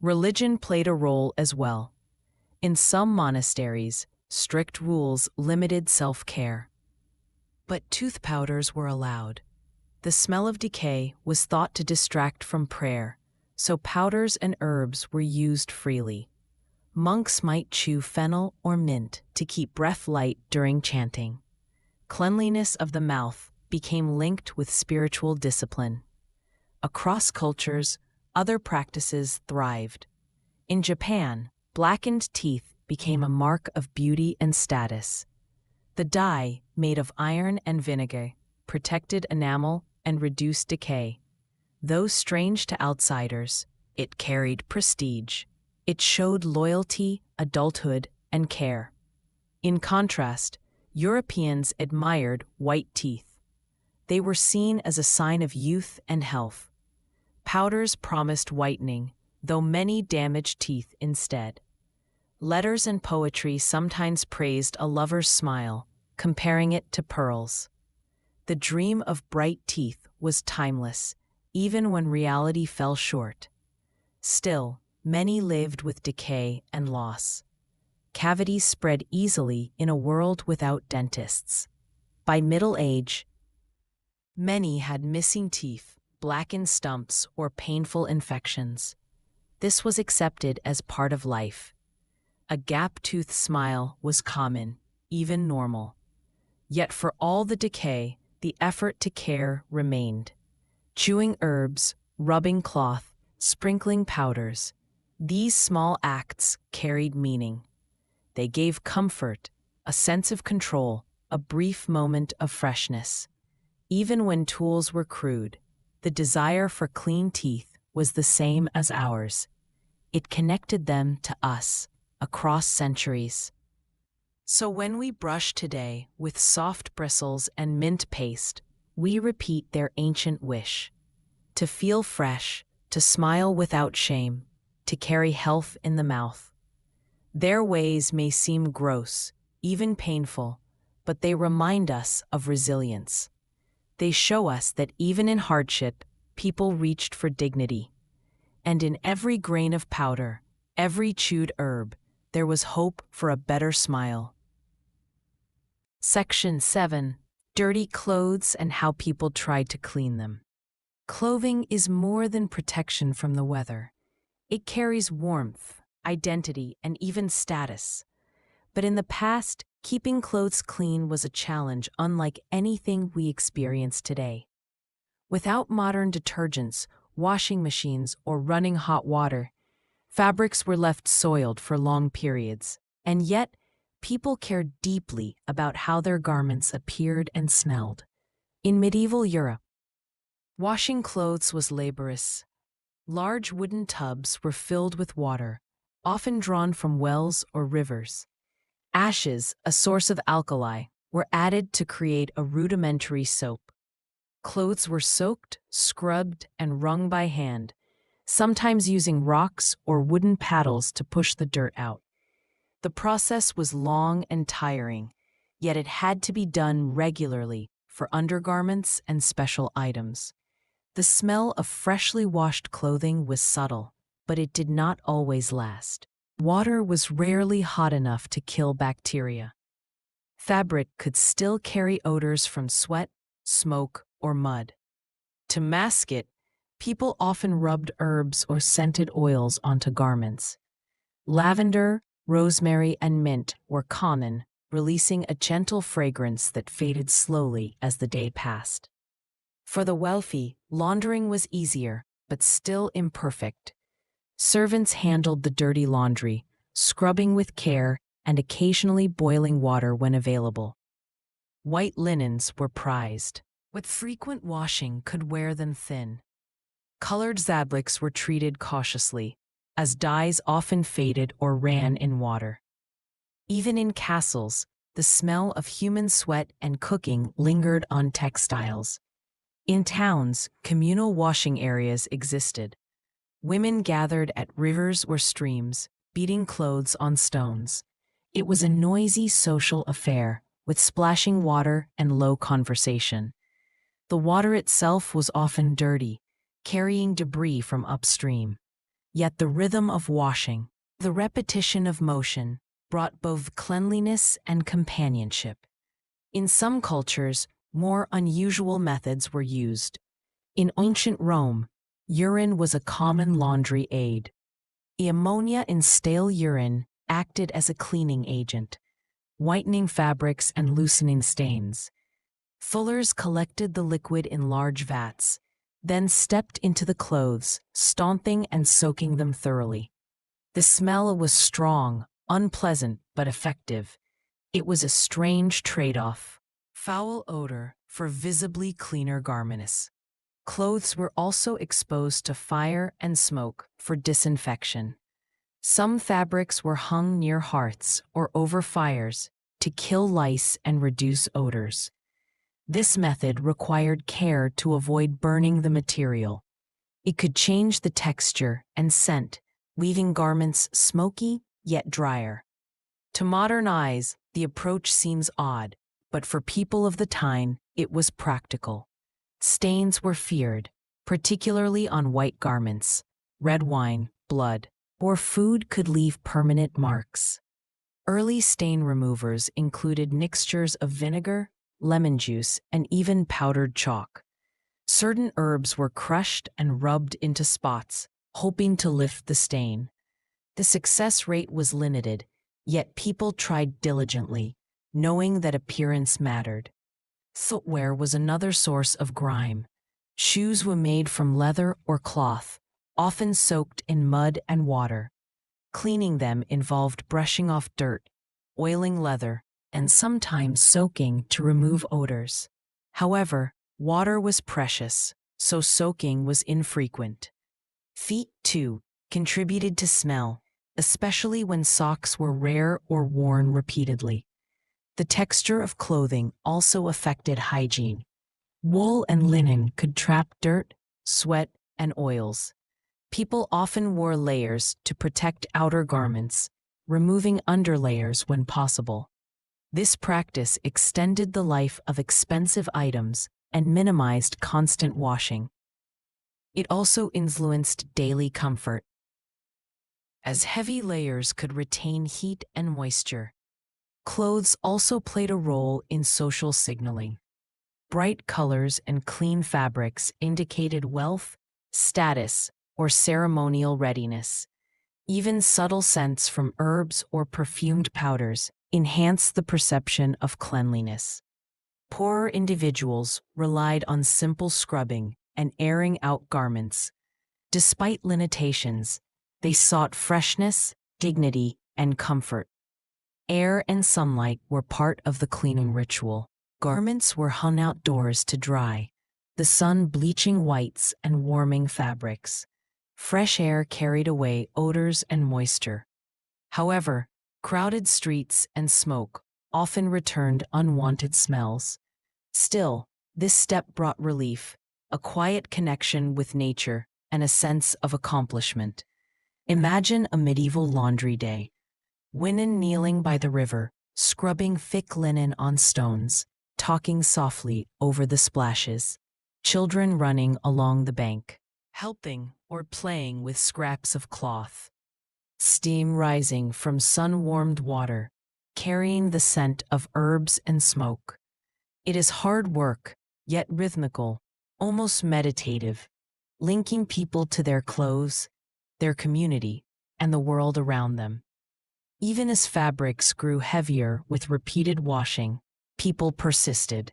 Religion played a role as well. In some monasteries, strict rules limited self-care. But tooth powders were allowed. The smell of decay was thought to distract from prayer, so powders and herbs were used freely. Monks might chew fennel or mint to keep breath light during chanting. Cleanliness of the mouth became linked with spiritual discipline. Across cultures, other practices thrived. In Japan, blackened teeth became a mark of beauty and status. The dye, made of iron and vinegar, protected enamel and reduced decay. Though strange to outsiders, it carried prestige. It showed loyalty, adulthood, and care. In contrast, Europeans admired white teeth. They were seen as a sign of youth and health. Powders promised whitening, though many damaged teeth instead. Letters and poetry sometimes praised a lover's smile, comparing it to pearls. The dream of bright teeth was timeless, even when reality fell short. Still, many lived with decay and loss. Cavities spread easily in a world without dentists. By middle age, many had missing teeth, blackened stumps, or painful infections. This was accepted as part of life. A gap-toothed smile was common, even normal. Yet for all the decay, the effort to care remained. Chewing herbs, rubbing cloth, sprinkling powders. These small acts carried meaning. They gave comfort, a sense of control, a brief moment of freshness. Even when tools were crude, the desire for clean teeth was the same as ours. It connected them to us across centuries. So when we brush today with soft bristles and mint paste, we repeat their ancient wish to feel fresh, to smile without shame, to carry health in the mouth. Their ways may seem gross, even painful, but they remind us of resilience. They show us that even in hardship, people reached for dignity. And in every grain of powder, every chewed herb, there was hope for a better smile. Section 7. Dirty clothes and how people tried to clean them. Clothing is more than protection from the weather. It carries warmth, identity, and even status. But in the past, keeping clothes clean was a challenge unlike anything we experience today. Without modern detergents, washing machines, or running hot water, fabrics were left soiled for long periods, and yet people cared deeply about how their garments appeared and smelled. In medieval Europe, washing clothes was laborious. Large wooden tubs were filled with water, often drawn from wells or rivers. Ashes, a source of alkali, were added to create a rudimentary soap. Clothes were soaked, scrubbed, and wrung by hand, sometimes using rocks or wooden paddles to push the dirt out. The process was long and tiring, yet it had to be done regularly for undergarments and special items. The smell of freshly washed clothing was subtle, but it did not always last. Water was rarely hot enough to kill bacteria. Fabric could still carry odors from sweat, smoke, or mud. To mask it, people often rubbed herbs or scented oils onto garments. Lavender, rosemary, and mint were common, releasing a gentle fragrance that faded slowly as the day passed. For the wealthy, laundering was easier, but still imperfect. Servants handled the dirty laundry, scrubbing with care and occasionally boiling water when available. White linens were prized, but frequent washing could wear them thin. Colored fabrics were treated cautiously, as dyes often faded or ran in water. Even in castles, the smell of human sweat and cooking lingered on textiles. In towns, communal washing areas existed. Women gathered at rivers or streams, beating clothes on stones. It was a noisy social affair, with splashing water and low conversation. The water itself was often dirty, carrying debris from upstream. Yet the rhythm of washing, the repetition of motion, brought both cleanliness and companionship. In some cultures, more unusual methods were used. In ancient Rome, urine was a common laundry aid. The ammonia in stale urine acted as a cleaning agent, whitening fabrics and loosening stains. Fullers collected the liquid in large vats, then stepped into the clothes, stomping and soaking them thoroughly. The smell was strong, unpleasant, but effective. It was a strange trade-off. Foul odor for visibly cleaner garments. Clothes were also exposed to fire and smoke for disinfection. Some fabrics were hung near hearths or over fires to kill lice and reduce odors. This method required care to avoid burning the material. It could change the texture and scent, leaving garments smoky yet drier. To modern eyes, the approach seems odd, but for people of the time, it was practical. Stains were feared, particularly on white garments. Red wine, blood, or food could leave permanent marks. Early stain removers included mixtures of vinegar, lemon juice, and even powdered chalk. Certain herbs were crushed and rubbed into spots, hoping to lift the stain. The success rate was limited, yet people tried diligently, knowing that appearance mattered. Footwear was another source of grime. Shoes were made from leather or cloth, often soaked in mud and water. Cleaning them involved brushing off dirt, oiling leather, and sometimes soaking to remove odors. However, water was precious, so soaking was infrequent. Feet, too, contributed to smell, especially when socks were rare or worn repeatedly. The texture of clothing also affected hygiene. Wool and linen could trap dirt, sweat, and oils. People often wore layers to protect outer garments, removing underlayers when possible. This practice extended the life of expensive items and minimized constant washing. It also influenced daily comfort, as heavy layers could retain heat and moisture. Clothes also played a role in social signaling. Bright colors and clean fabrics indicated wealth, status, or ceremonial readiness. Even subtle scents from herbs or perfumed powders enhanced the perception of cleanliness. Poorer individuals relied on simple scrubbing and airing out garments. Despite limitations, they sought freshness, dignity, and comfort. Air and sunlight were part of the cleaning ritual. Garments were hung outdoors to dry, the sun bleaching whites and warming fabrics. Fresh air carried away odors and moisture. However, crowded streets and smoke often returned unwanted smells. Still, this step brought relief, a quiet connection with nature, and a sense of accomplishment. Imagine a medieval laundry day. Women kneeling by the river, scrubbing thick linen on stones, talking softly over the splashes. Children running along the bank, helping or playing with scraps of cloth. Steam rising from sun-warmed water, carrying the scent of herbs and smoke. It is hard work, yet rhythmical, almost meditative, linking people to their clothes, their community, and the world around them. Even as fabrics grew heavier with repeated washing, people persisted.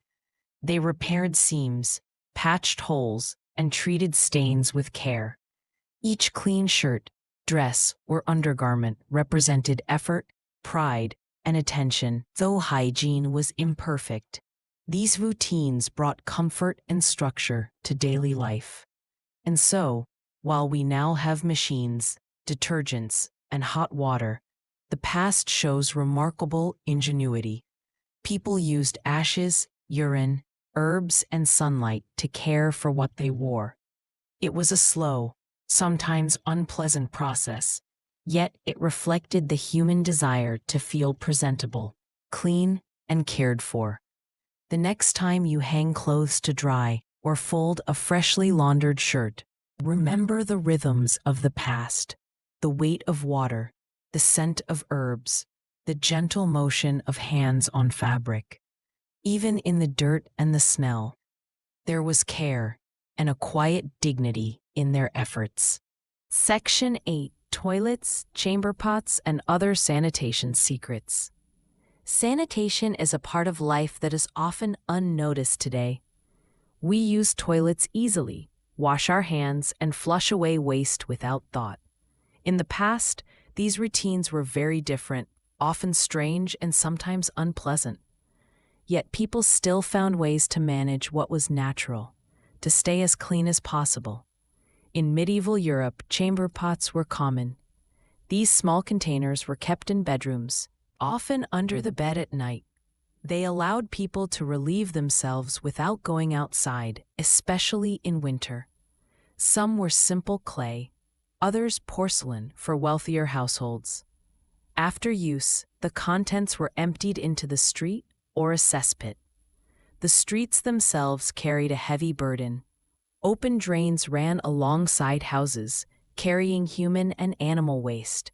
They repaired seams, patched holes, and treated stains with care. Each clean shirt, dress, or undergarment represented effort, pride, and attention. Though hygiene was imperfect, these routines brought comfort and structure to daily life. And so, while we now have machines, detergents, and hot water, the past shows remarkable ingenuity. People used ashes, urine, herbs, and sunlight to care for what they wore. It was a slow, sometimes unpleasant process, yet it reflected the human desire to feel presentable, clean, and cared for. The next time you hang clothes to dry or fold a freshly laundered shirt, remember the rhythms of the past, the weight of water, the scent of herbs, the gentle motion of hands on fabric. Even in the dirt and the smell, there was care and a quiet dignity in their efforts. Section 8. Toilets, chamber pots, and other sanitation secrets. Sanitation is a part of life that is often unnoticed today. We use toilets easily, wash our hands, and flush away waste without thought. In the past, these routines were very different, often strange and sometimes unpleasant. Yet people still found ways to manage what was natural, to stay as clean as possible. In medieval Europe, chamber pots were common. These small containers were kept in bedrooms, often under the bed at night. They allowed people to relieve themselves without going outside, especially in winter. Some were simple clay, others porcelain for wealthier households. After use, the contents were emptied into the street or a cesspit. The streets themselves carried a heavy burden. Open drains ran alongside houses, carrying human and animal waste.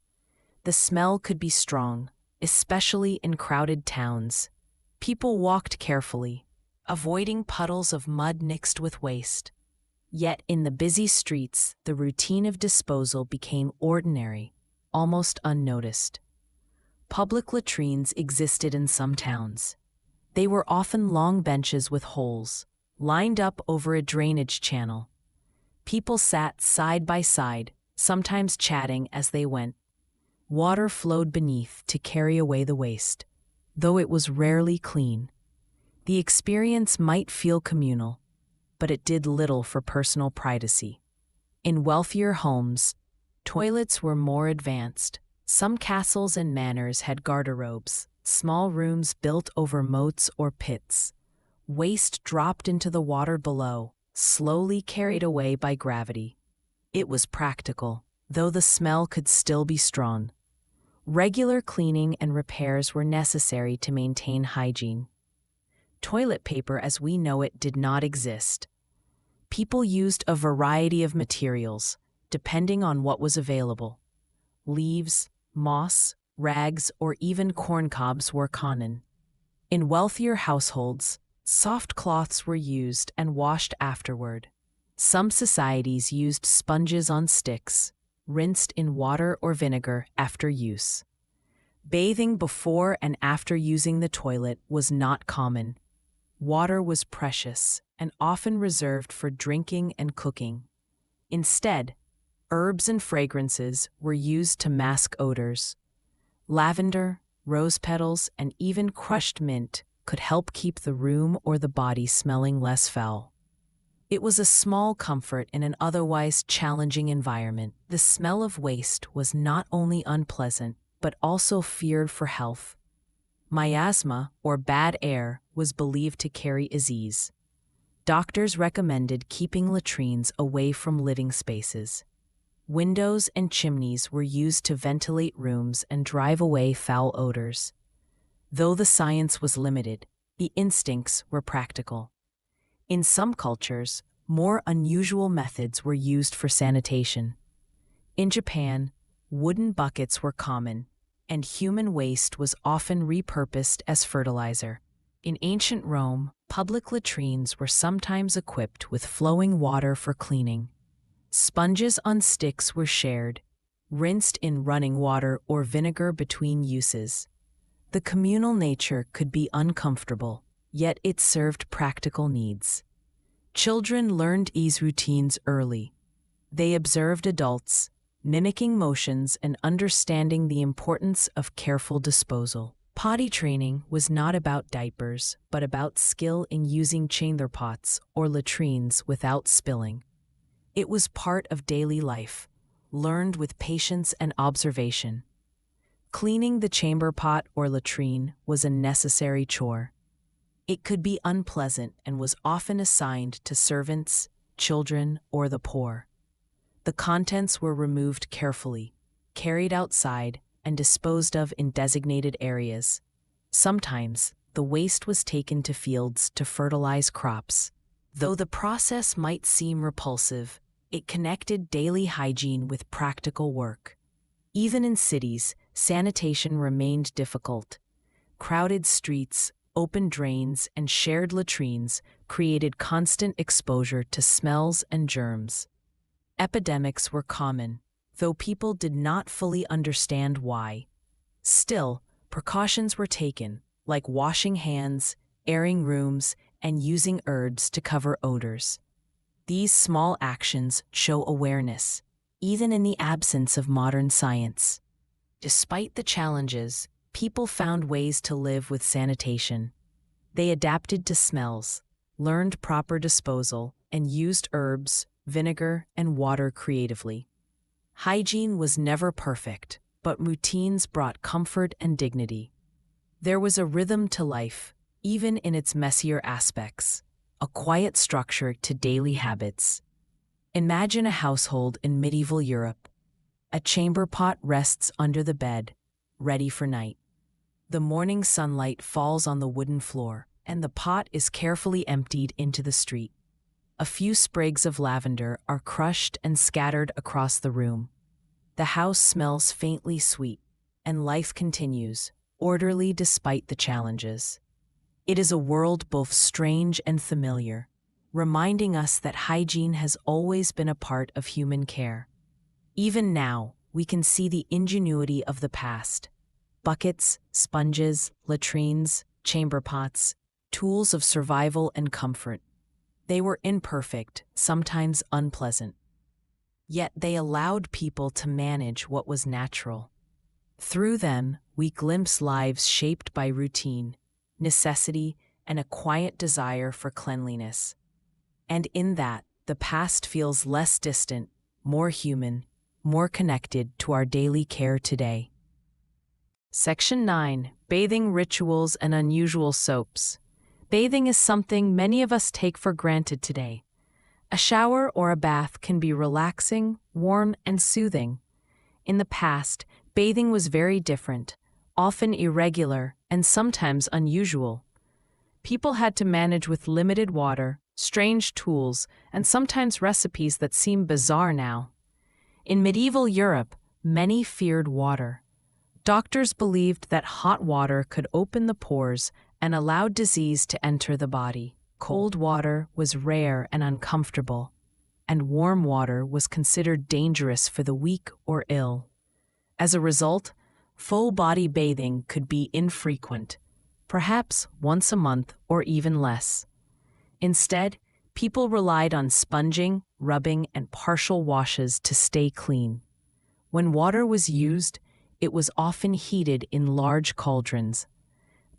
The smell could be strong, especially in crowded towns. People walked carefully, avoiding puddles of mud mixed with waste. Yet in the busy streets, the routine of disposal became ordinary, almost unnoticed. Public latrines existed in some towns. They were often long benches with holes, lined up over a drainage channel. People sat side by side, sometimes chatting as they went. Water flowed beneath to carry away the waste, though it was rarely clean. The experience might feel communal, but it did little for personal privacy. In wealthier homes, toilets were more advanced. Some castles and manors had garderobes, small rooms built over moats or pits. Waste dropped into the water below, slowly carried away by gravity. It was practical, though the smell could still be strong. Regular cleaning and repairs were necessary to maintain hygiene. Toilet paper as we know it did not exist. People used a variety of materials, depending on what was available. Leaves, moss, rags, or even corn cobs were common. In wealthier households, soft cloths were used and washed afterward. Some societies used sponges on sticks, rinsed in water or vinegar after use. Bathing before and after using the toilet was not common. Water was precious and often reserved for drinking and cooking. Instead, herbs and fragrances were used to mask odors. Lavender, rose petals, and even crushed mint could help keep the room or the body smelling less foul. It was a small comfort in an otherwise challenging environment. The smell of waste was not only unpleasant, but also feared for health. Miasma, or bad air, was believed to carry disease. Doctors recommended keeping latrines away from living spaces. Windows and chimneys were used to ventilate rooms and drive away foul odors. Though the science was limited, the instincts were practical. In some cultures, more unusual methods were used for sanitation. In Japan, wooden buckets were common, and human waste was often repurposed as fertilizer. In ancient Rome, public latrines were sometimes equipped with flowing water for cleaning. Sponges on sticks were shared, rinsed in running water or vinegar between uses. The communal nature could be uncomfortable, yet it served practical needs. Children learned these routines early. They observed adults, mimicking motions and understanding the importance of careful disposal. Potty training was not about diapers, but about skill in using chamber pots or latrines without spilling. It was part of daily life, learned with patience and observation. Cleaning the chamber pot or latrine was a necessary chore. It could be unpleasant and was often assigned to servants, children, or the poor. The contents were removed carefully, carried outside, and disposed of in designated areas. Sometimes, the waste was taken to fields to fertilize crops. Though the process might seem repulsive, it connected daily hygiene with practical work. Even in cities, sanitation remained difficult. Crowded streets, open drains, and shared latrines created constant exposure to smells and germs. Epidemics were common, though people did not fully understand why. Still, precautions were taken, like washing hands, airing rooms, and using herbs to cover odors. These small actions show awareness, even in the absence of modern science. Despite the challenges, people found ways to live with sanitation. They adapted to smells, learned proper disposal, and used herbs, vinegar, and water creatively. Hygiene was never perfect, but routines brought comfort and dignity. There was a rhythm to life, even in its messier aspects, a quiet structure to daily habits. Imagine a household in medieval Europe. A chamber pot rests under the bed, ready for night. The morning sunlight falls on the wooden floor, and the pot is carefully emptied into the street. A few sprigs of lavender are crushed and scattered across the room. The house smells faintly sweet, and life continues, orderly despite the challenges. It is a world both strange and familiar, reminding us that hygiene has always been a part of human care. Even now, we can see the ingenuity of the past. Buckets, sponges, latrines, chamber pots, tools of survival and comfort. They were imperfect, sometimes unpleasant. Yet they allowed people to manage what was natural. Through them, we glimpse lives shaped by routine, necessity, and a quiet desire for cleanliness. And in that, the past feels less distant, more human, more connected to our daily care today. Section 9. Bathing Rituals and Unusual Soaps. Bathing is something many of us take for granted today. A shower or a bath can be relaxing, warm, and soothing. In the past, bathing was very different, often irregular, and sometimes unusual. People had to manage with limited water, strange tools, and sometimes recipes that seem bizarre now. In medieval Europe, many feared water. Doctors believed that hot water could open the pores and allow disease to enter the body. Cold water was rare and uncomfortable, and warm water was considered dangerous for the weak or ill. As a result, full-body bathing could be infrequent, perhaps once a month or even less. Instead, people relied on sponging, rubbing, and partial washes to stay clean. When water was used, it was often heated in large cauldrons.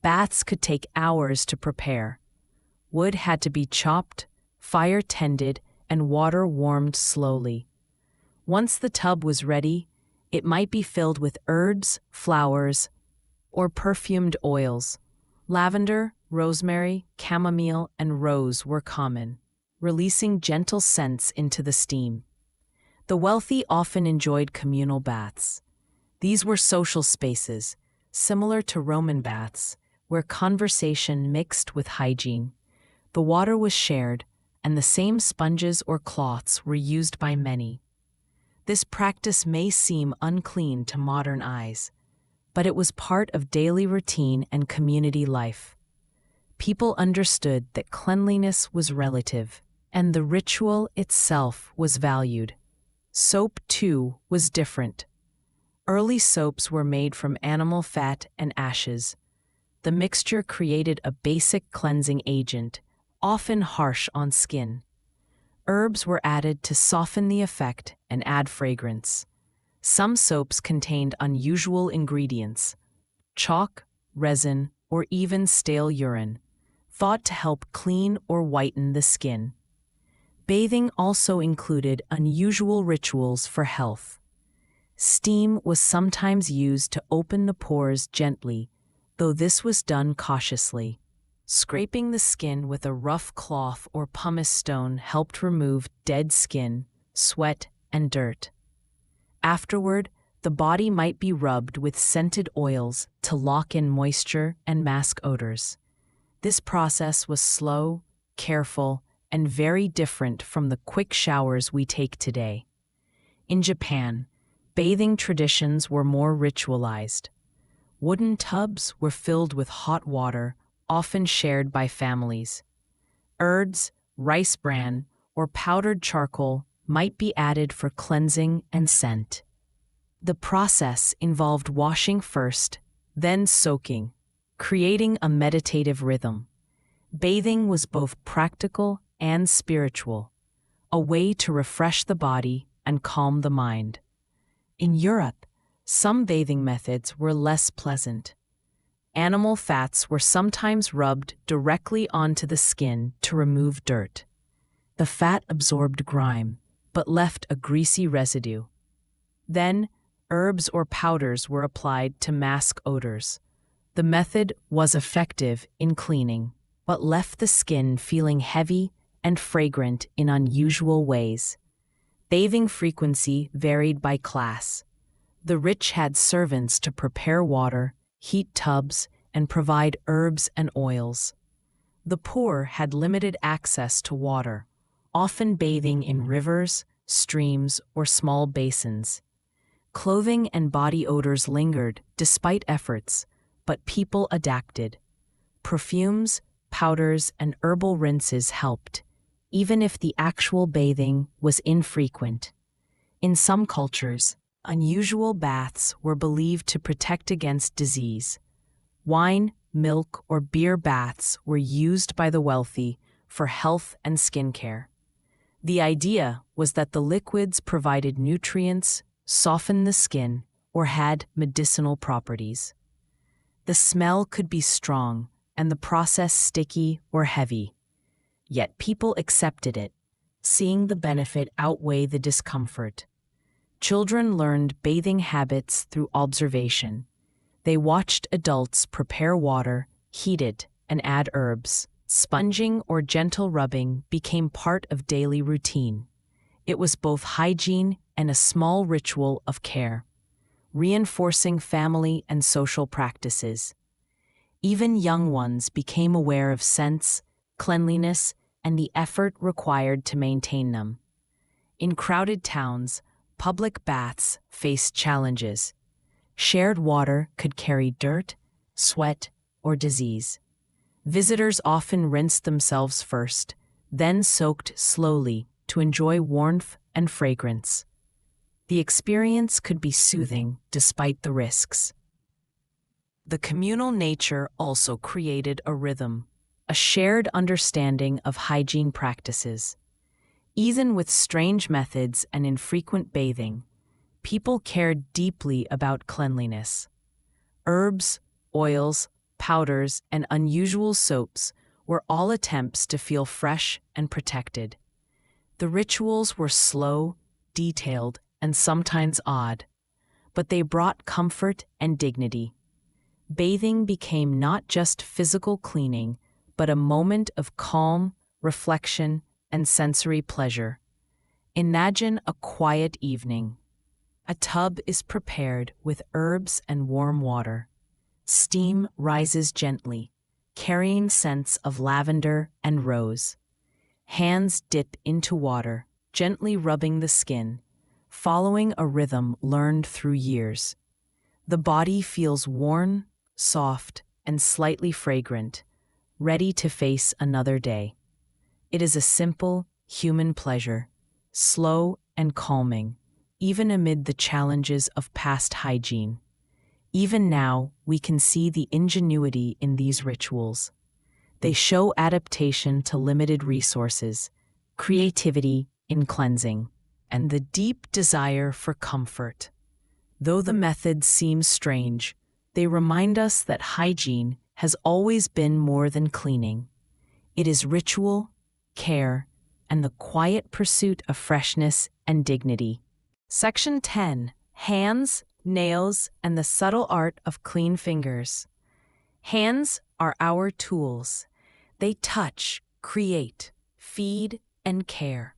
Baths could take hours to prepare. Wood had to be chopped, fire tended, and water warmed slowly. Once the tub was ready, it might be filled with herbs, flowers, or perfumed oils. Lavender, rosemary, chamomile, and rose were common, releasing gentle scents into the steam. The wealthy often enjoyed communal baths. These were social spaces, similar to Roman baths, where conversation mixed with hygiene. The water was shared, and the same sponges or cloths were used by many. This practice may seem unclean to modern eyes, but it was part of daily routine and community life. People understood that cleanliness was relative, and the ritual itself was valued. Soap, too, was different. Early soaps were made from animal fat and ashes. The mixture created a basic cleansing agent, often harsh on skin. Herbs were added to soften the effect and add fragrance. Some soaps contained unusual ingredients, chalk, resin, or even stale urine, thought to help clean or whiten the skin. Bathing also included unusual rituals for health. Steam was sometimes used to open the pores gently, though this was done cautiously. Scraping the skin with a rough cloth or pumice stone helped remove dead skin, sweat, and dirt. Afterward, the body might be rubbed with scented oils to lock in moisture and mask odors. This process was slow, careful, and very different from the quick showers we take today. In Japan, bathing traditions were more ritualized. Wooden tubs were filled with hot water, often shared by families. Herbs, rice bran, or powdered charcoal might be added for cleansing and scent. The process involved washing first, then soaking, creating a meditative rhythm. Bathing was both practical and spiritual, a way to refresh the body and calm the mind. In Europe, some bathing methods were less pleasant. Animal fats were sometimes rubbed directly onto the skin to remove dirt. The fat absorbed grime, but left a greasy residue. Then, herbs or powders were applied to mask odors. The method was effective in cleaning, but left the skin feeling heavy and fragrant in unusual ways. Bathing frequency varied by class. The rich had servants to prepare water, heat tubs, and provide herbs and oils. The poor had limited access to water, often bathing in rivers, streams, or small basins. Clothing and body odors lingered despite efforts, but people adapted. Perfumes, powders, and herbal rinses helped, even if the actual bathing was infrequent. In some cultures, unusual baths were believed to protect against disease. Wine, milk, or beer baths were used by the wealthy for health and skincare. The idea was that the liquids provided nutrients, softened the skin, or had medicinal properties. The smell could be strong and the process sticky or heavy. Yet people accepted it, seeing the benefit outweigh the discomfort. Children learned bathing habits through observation. They watched adults prepare water, heat it, and add herbs. Sponging or gentle rubbing became part of daily routine. It was both hygiene and a small ritual of care, reinforcing family and social practices. Even young ones became aware of scents, cleanliness, and the effort required to maintain them. In crowded towns, public baths faced challenges. Shared water could carry dirt, sweat, or disease. Visitors often rinsed themselves first, then soaked slowly to enjoy warmth and fragrance. The experience could be soothing despite the risks. The communal nature also created a rhythm, a shared understanding of hygiene practices. Even with strange methods and infrequent bathing, people cared deeply about cleanliness. Herbs, oils, powders, and unusual soaps were all attempts to feel fresh and protected. The rituals were slow, detailed, and sometimes odd, but they brought comfort and dignity. Bathing became not just physical cleaning, but a moment of calm, reflection, and sensory pleasure. Imagine a quiet evening. A tub is prepared with herbs and warm water. Steam rises gently, carrying scents of lavender and rose. Hands dip into water, gently rubbing the skin, following a rhythm learned through years. The body feels warm, soft, and slightly fragrant, ready to face another day. It is a simple, human pleasure, slow and calming, even amid the challenges of past hygiene. Even now, we can see the ingenuity in these rituals. They show adaptation to limited resources, creativity in cleansing, and the deep desire for comfort. Though the methods seem strange, they remind us that hygiene has always been more than cleaning. It is ritual, care, and the quiet pursuit of freshness and dignity. Section 10. Hands, nails, and the subtle art of clean fingers. Hands are our tools. They touch, create, feed, and care.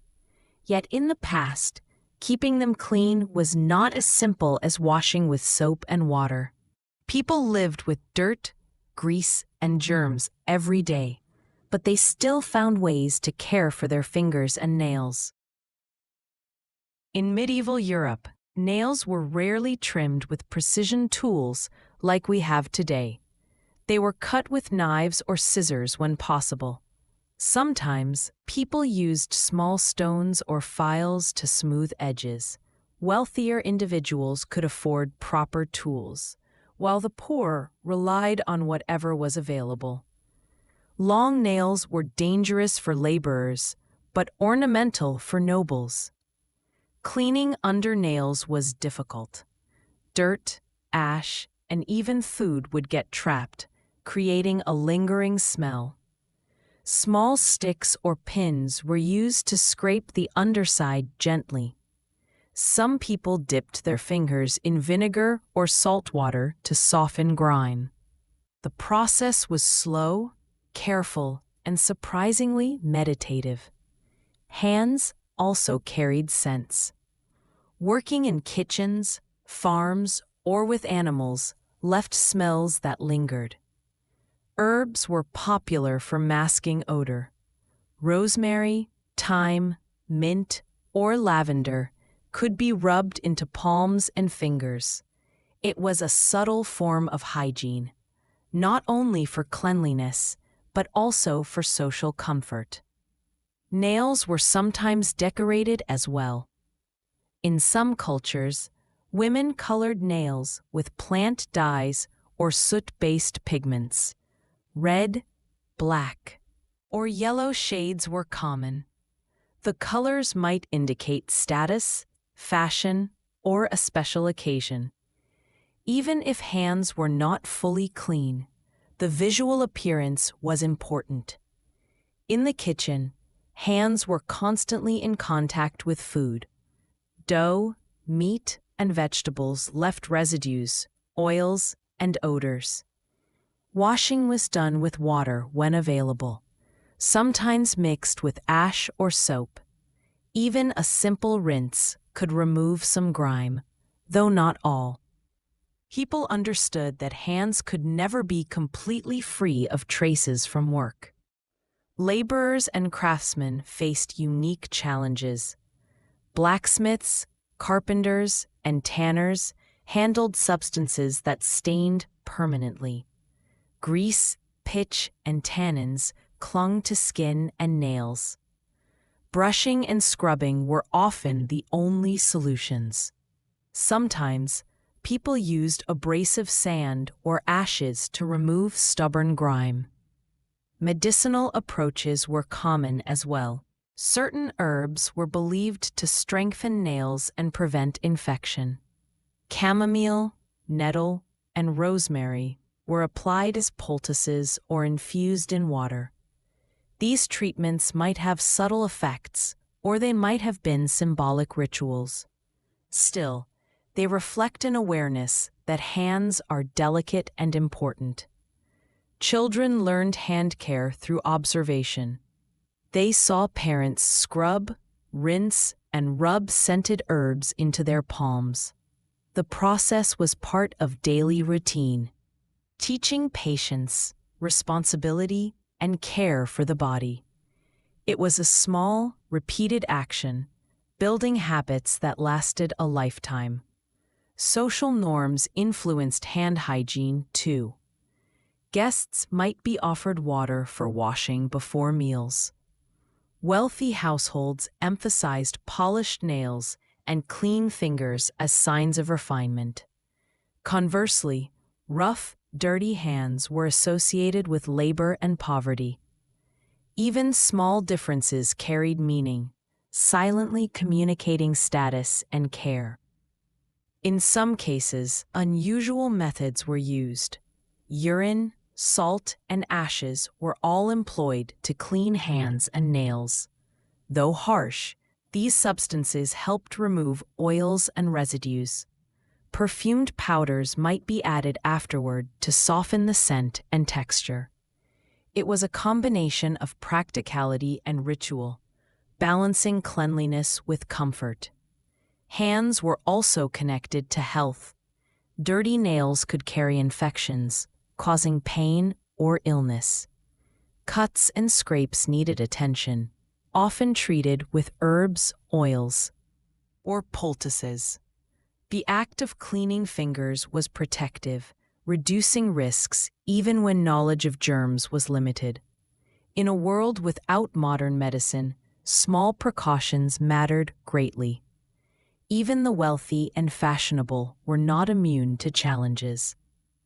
Yet in the past, keeping them clean was not as simple as washing with soap and water. People lived with dirt, grease, and germs every day, but they still found ways to care for their fingers and nails. In medieval Europe, nails were rarely trimmed with precision tools like we have today. They were cut with knives or scissors when possible. Sometimes, people used small stones or files to smooth edges. Wealthier individuals could afford proper tools, while the poor relied on whatever was available. Long nails were dangerous for laborers, but ornamental for nobles. Cleaning under nails was difficult. Dirt, ash, and even food would get trapped, creating a lingering smell. Small sticks or pins were used to scrape the underside gently. Some people dipped their fingers in vinegar or salt water to soften grime. The process was slow, careful, and surprisingly meditative. Hands also carried scents. Working in kitchens, farms, or with animals left smells that lingered. Herbs were popular for masking odor. Rosemary, thyme, mint, or lavender could be rubbed into palms and fingers. It was a subtle form of hygiene, not only for cleanliness, but also for social comfort. Nails were sometimes decorated as well. In some cultures, women colored nails with plant dyes or soot-based pigments. Red, black, or yellow shades were common. The colors might indicate status, fashion, or a special occasion. Even if hands were not fully clean, the visual appearance was important. In the kitchen, hands were constantly in contact with food. Dough, meat, and vegetables left residues, oils, and odors. Washing was done with water when available, sometimes mixed with ash or soap. Even a simple rinse could remove some grime, though not all. People understood that hands could never be completely free of traces from work. Laborers and craftsmen faced unique challenges. Blacksmiths, carpenters, and tanners handled substances that stained permanently. Grease, pitch, and tannins clung to skin and nails. Brushing and scrubbing were often the only solutions. Sometimes, people used abrasive sand or ashes to remove stubborn grime. Medicinal approaches were common as well. Certain herbs were believed to strengthen nails and prevent infection. Chamomile, nettle, and rosemary were applied as poultices or infused in water. These treatments might have subtle effects, or they might have been symbolic rituals. Still, they reflect an awareness that hands are delicate and important. Children learned hand care through observation. They saw parents scrub, rinse, and rub scented herbs into their palms. The process was part of daily routine, teaching patience, responsibility, and care for the body. It was a small, repeated action, building habits that lasted a lifetime. Social norms influenced hand hygiene, too. Guests might be offered water for washing before meals. Wealthy households emphasized polished nails and clean fingers as signs of refinement. Conversely, rough, dirty hands were associated with labor and poverty. Even small differences carried meaning, silently communicating status and care. In some cases, unusual methods were used. Urine, salt, and ashes were all employed to clean hands and nails. Though harsh, these substances helped remove oils and residues. Perfumed powders might be added afterward to soften the scent and texture. It was a combination of practicality and ritual, balancing cleanliness with comfort. Hands were also connected to health. Dirty nails could carry infections, causing pain or illness. Cuts and scrapes needed attention, often treated with herbs, oils, or poultices. The act of cleaning fingers was protective, reducing risks even when knowledge of germs was limited. In a world without modern medicine, small precautions mattered greatly. Even the wealthy and fashionable were not immune to challenges.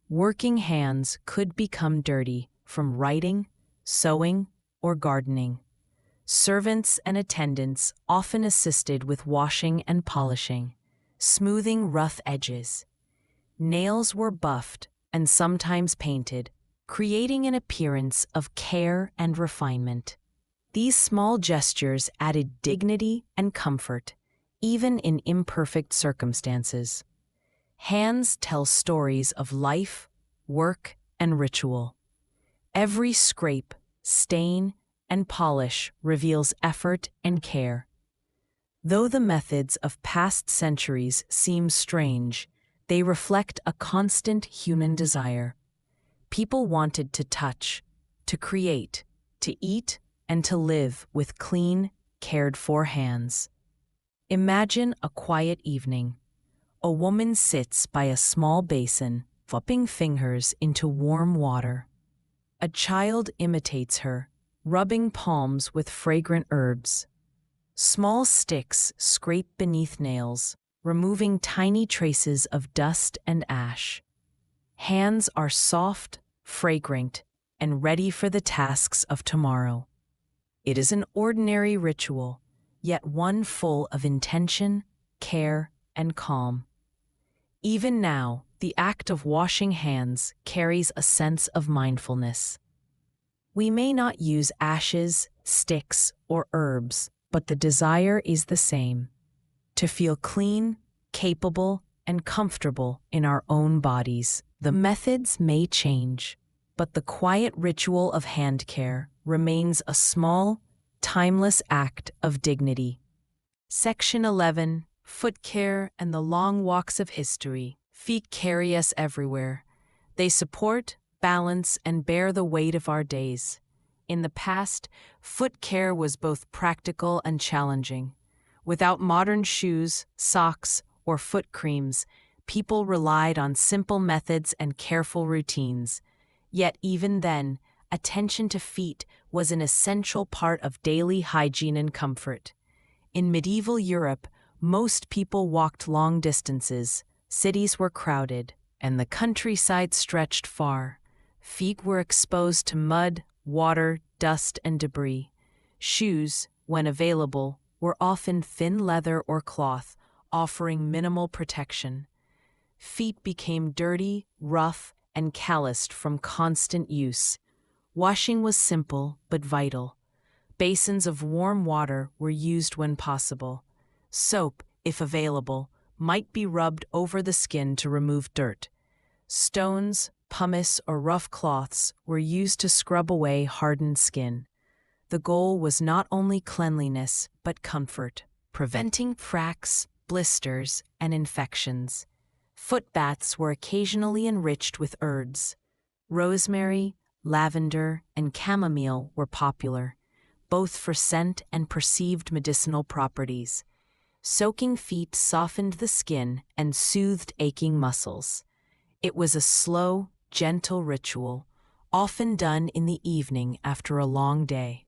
Working hands could become dirty from writing, sewing, or gardening. Servants and attendants often assisted with washing and polishing, smoothing rough edges. Nails were buffed and sometimes painted, creating an appearance of care and refinement. These small gestures added dignity and comfort, even in imperfect circumstances. Hands tell stories of life, work, and ritual. Every scrape, stain, and polish reveals effort and care. Though the methods of past centuries seem strange, they reflect a constant human desire. People wanted to touch, to create, to eat, and to live with clean, cared-for hands. Imagine a quiet evening. A woman sits by a small basin, dipping fingers into warm water. A child imitates her, rubbing palms with fragrant herbs. Small sticks scrape beneath nails, removing tiny traces of dust and ash. Hands are soft, fragrant, and ready for the tasks of tomorrow. It is an ordinary ritual, yet one full of intention, care, and calm. Even now, the act of washing hands carries a sense of mindfulness. We may not use ashes, sticks, or herbs, but the desire is the same: to feel clean, capable, and comfortable in our own bodies. The methods may change, but the quiet ritual of hand care remains a small, timeless act of dignity. Section 11. Foot care and the long walks of history. Feet carry us everywhere. They support, balance, and bear the weight of our days. In the past, foot care was both practical and challenging. Without modern shoes, socks, or foot creams, people relied on simple methods and careful routines. Yet even then, attention to feet was an essential part of daily hygiene and comfort. In medieval Europe, most people walked long distances, cities were crowded, and the countryside stretched far. Feet were exposed to mud, water, dust, and debris. Shoes, when available, were often thin leather or cloth, offering minimal protection. Feet became dirty, rough, and calloused from constant use. Washing was simple but vital. Basins of warm water were used when possible. Soap, if available, might be rubbed over the skin to remove dirt. Stones, pumice, or rough cloths were used to scrub away hardened skin. The goal was not only cleanliness but comfort, preventing cracks, blisters, and infections. Foot baths were occasionally enriched with herbs. Rosemary, lavender, and chamomile were popular, both for scent and perceived medicinal properties. Soaking feet softened the skin and soothed aching muscles. It was a slow, gentle ritual, often done in the evening after a long day.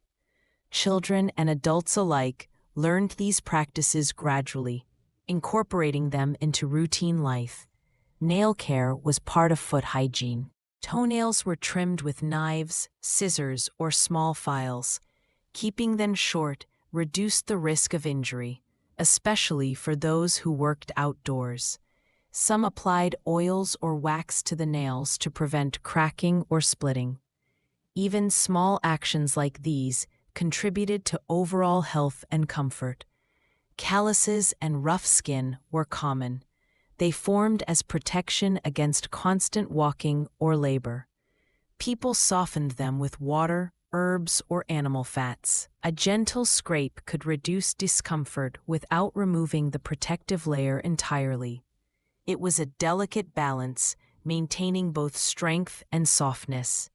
Children and adults alike learned these practices gradually, incorporating them into routine life. Nail care was part of foot hygiene. Toenails were trimmed with knives, scissors, or small files. Keeping them short reduced the risk of injury, especially for those who worked outdoors. Some applied oils or wax to the nails to prevent cracking or splitting. Even small actions like these contributed to overall health and comfort. Calluses and rough skin were common. They formed as protection against constant walking or labor. People softened them with water, herbs, or animal fats. A gentle scrape could reduce discomfort without removing the protective layer entirely. It was a delicate balance, maintaining both strength and softness.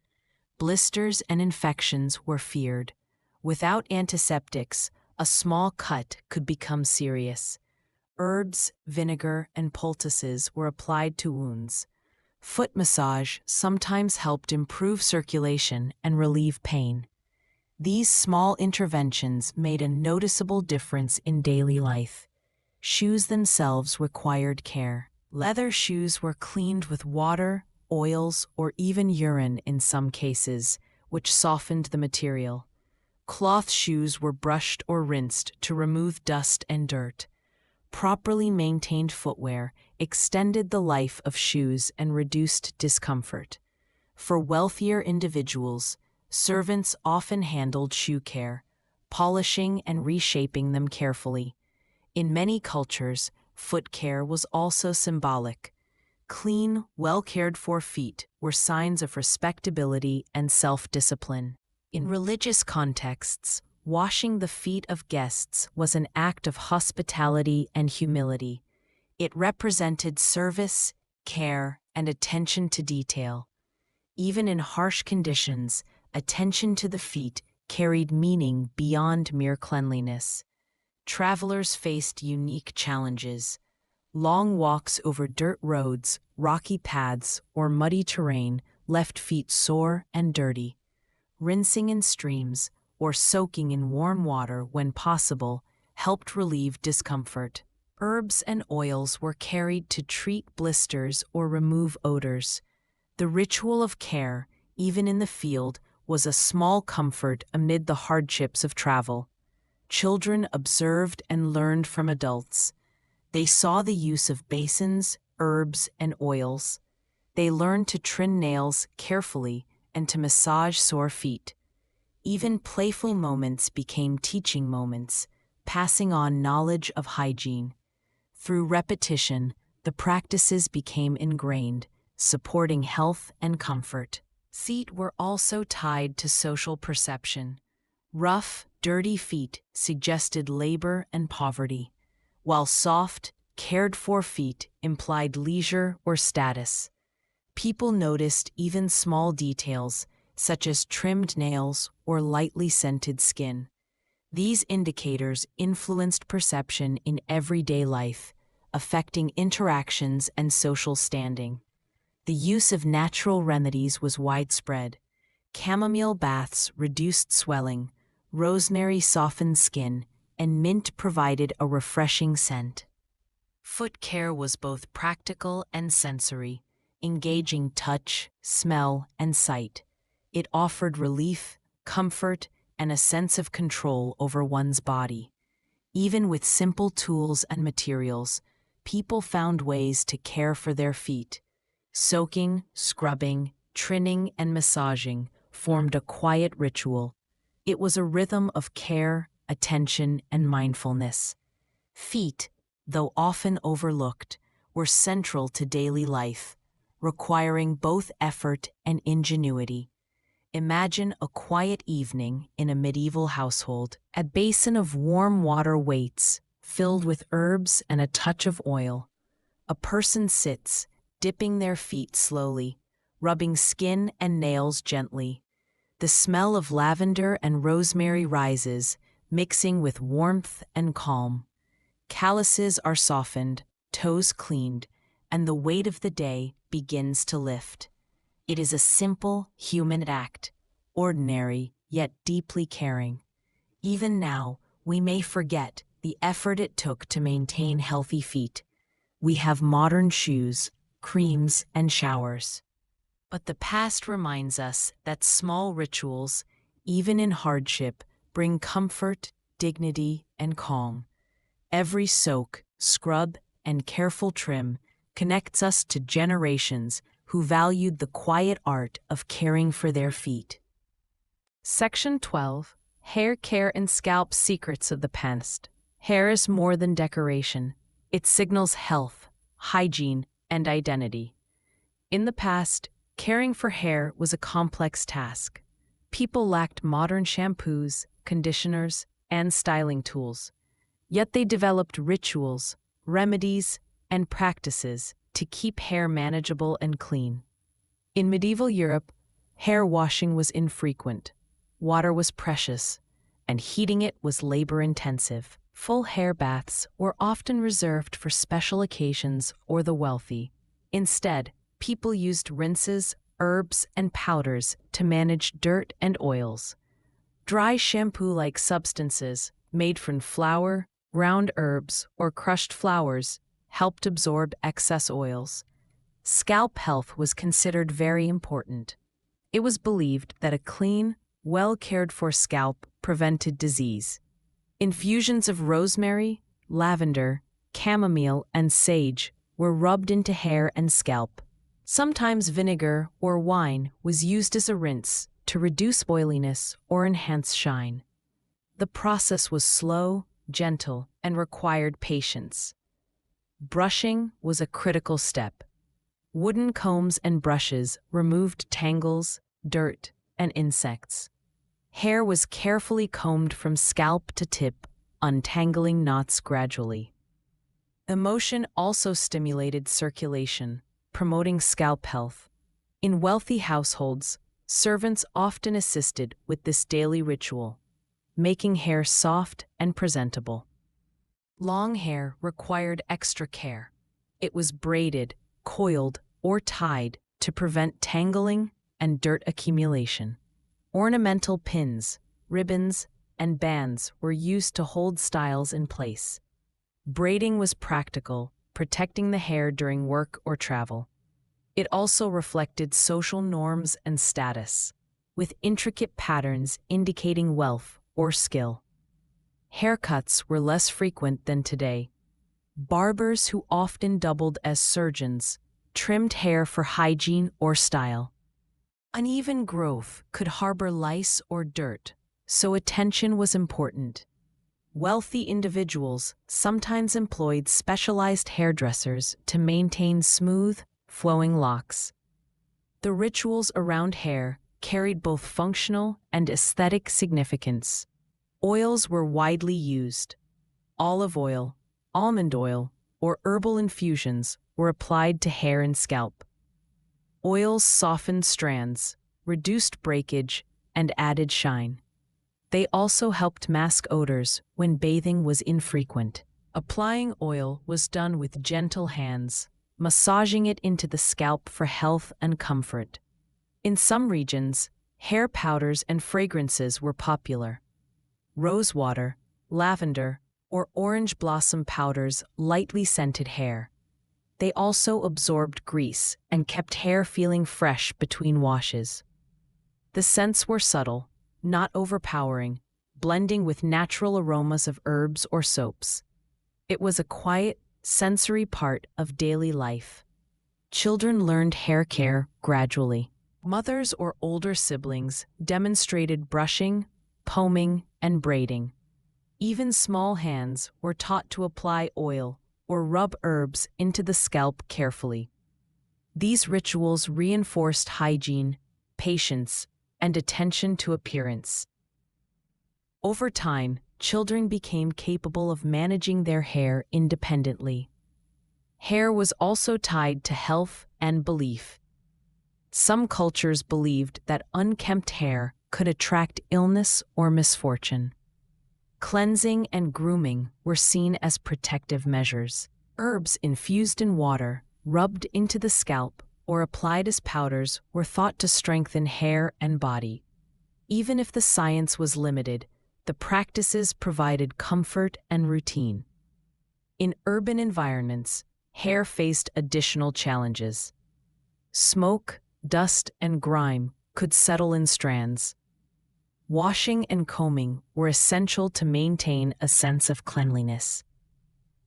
Blisters and infections were feared. Without antiseptics, a small cut could become serious. Herbs, vinegar, and poultices were applied to wounds. Foot massage sometimes helped improve circulation and relieve pain. These small interventions made a noticeable difference in daily life. Shoes themselves required care. Leather shoes were cleaned with water, oils, or even urine in some cases, which softened the material. Cloth shoes were brushed or rinsed to remove dust and dirt. Properly maintained footwear extended the life of shoes and reduced discomfort. For wealthier individuals, servants often handled shoe care, polishing and reshaping them carefully. In many cultures, foot care was also symbolic. Clean, well-cared-for feet were signs of respectability and self-discipline. In religious contexts, washing the feet of guests was an act of hospitality and humility. It represented service, care, and attention to detail. Even in harsh conditions, attention to the feet carried meaning beyond mere cleanliness. Travelers faced unique challenges. Long walks over dirt roads, rocky paths, or muddy terrain left feet sore and dirty. Rinsing in streams or soaking in warm water when possible helped relieve discomfort. Herbs and oils were carried to treat blisters or remove odors. The ritual of care, even in the field, was a small comfort amid the hardships of travel. Children observed and learned from adults. They saw the use of basins, herbs, and oils. They learned to trim nails carefully and to massage sore feet. Even playful moments became teaching moments, passing on knowledge of hygiene. Through repetition, the practices became ingrained, supporting health and comfort. Feet were also tied to social perception. Rough, dirty feet suggested labor and poverty, while soft, cared-for feet implied leisure or status. People noticed even small details, such as trimmed nails or lightly scented skin. These indicators influenced perception in everyday life, affecting interactions and social standing. The use of natural remedies was widespread. Chamomile baths reduced swelling, rosemary softened skin, and mint provided a refreshing scent. Foot care was both practical and sensory, engaging touch, smell, and sight. It offered relief, comfort, and a sense of control over one's body. Even with simple tools and materials, people found ways to care for their feet. Soaking, scrubbing, trimming, and massaging formed a quiet ritual. It was a rhythm of care, attention, and mindfulness. Feet, though often overlooked, were central to daily life, requiring both effort and ingenuity. Imagine a quiet evening in a medieval household. A basin of warm water waits, filled with herbs and a touch of oil. A person sits, dipping their feet slowly, rubbing skin and nails gently. The smell of lavender and rosemary rises, mixing with warmth and calm. Calluses are softened, toes cleaned, and the weight of the day begins to lift. It is a simple, human act, ordinary, yet deeply caring. Even now, we may forget the effort it took to maintain healthy feet. We have modern shoes, creams, and showers. But the past reminds us that small rituals, even in hardship, bring comfort, dignity, and calm. Every soak, scrub, and careful trim connects us to generations who valued the quiet art of caring for their feet. Section 12. Hair Care and Scalp Secrets of the Past. Hair is more than decoration. It signals health, hygiene, and identity. In the past, caring for hair was a complex task. People lacked modern shampoos, conditioners, and styling tools. Yet they developed rituals, remedies, and practices to keep hair manageable and clean. In medieval Europe, hair washing was infrequent, water was precious, and heating it was labor-intensive. Full hair baths were often reserved for special occasions or the wealthy. Instead, people used rinses, herbs, and powders to manage dirt and oils. Dry shampoo-like substances, made from flour, ground herbs, or crushed flowers, helped absorb excess oils. Scalp health was considered very important. It was believed that a clean, well-cared-for scalp prevented disease. Infusions of rosemary, lavender, chamomile, and sage were rubbed into hair and scalp. Sometimes vinegar or wine was used as a rinse to reduce oiliness or enhance shine. The process was slow, gentle, and required patience. Brushing was a critical step. Wooden combs and brushes removed tangles, dirt, and insects. Hair was carefully combed from scalp to tip, untangling knots gradually. Emotion also stimulated circulation, promoting scalp health. In wealthy households, servants often assisted with this daily ritual, making hair soft and presentable. Long hair required extra care. It was braided, coiled, or tied to prevent tangling and dirt accumulation. Ornamental pins, ribbons, and bands were used to hold styles in place. Braiding was practical, protecting the hair during work or travel. It also reflected social norms and status, with intricate patterns indicating wealth or skill. Haircuts were less frequent than today. Barbers, who often doubled as surgeons, trimmed hair for hygiene or style. Uneven growth could harbor lice or dirt, so attention was important. Wealthy individuals sometimes employed specialized hairdressers to maintain smooth, flowing locks. The rituals around hair carried both functional and aesthetic significance. Oils were widely used. Olive oil, almond oil, or herbal infusions were applied to hair and scalp. Oils softened strands, reduced breakage, and added shine. They also helped mask odors when bathing was infrequent. Applying oil was done with gentle hands, massaging it into the scalp for health and comfort. In some regions, hair powders and fragrances were popular. Rosewater, lavender, or orange blossom powders lightly scented hair. They also absorbed grease and kept hair feeling fresh between washes. The scents were subtle, not overpowering, blending with natural aromas of herbs or soaps. It was a quiet, sensory part of daily life. Children learned hair care gradually. Mothers or older siblings demonstrated brushing, combing, and braiding. Even small hands were taught to apply oil or rub herbs into the scalp carefully. These rituals reinforced hygiene, patience, and attention to appearance. Over time, children became capable of managing their hair independently. Hair was also tied to health and belief. Some cultures believed that unkempt hair could attract illness or misfortune. Cleansing and grooming were seen as protective measures. Herbs infused in water, rubbed into the scalp, or applied as powders were thought to strengthen hair and body. Even if the science was limited, the practices provided comfort and routine. In urban environments, hair faced additional challenges. Smoke, dust, and grime could settle in strands. Washing and combing were essential to maintain a sense of cleanliness.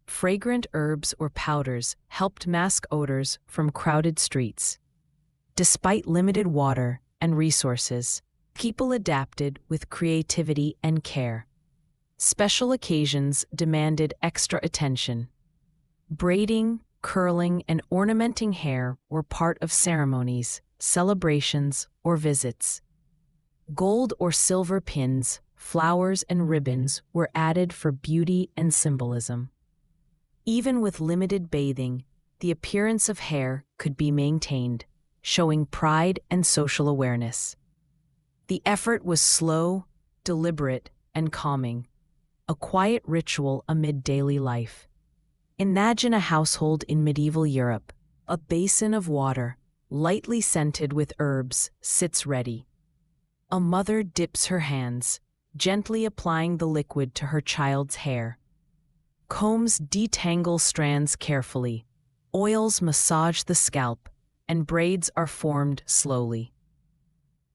Fragrant herbs or powders helped mask odors from crowded streets. Despite limited water and resources, people adapted with creativity and care. Special occasions demanded extra attention. Braiding, curling, and ornamenting hair were part of ceremonies, celebrations, or visits. Gold or silver pins, flowers, and ribbons were added for beauty and symbolism. Even with limited bathing, the appearance of hair could be maintained, showing pride and social awareness. The effort was slow, deliberate, and calming, a quiet ritual amid daily life. Imagine a household in medieval Europe. A basin of water, lightly scented with herbs, sits ready. A mother dips her hands, gently applying the liquid to her child's hair. Combs detangle strands carefully, oils massage the scalp, and braids are formed slowly.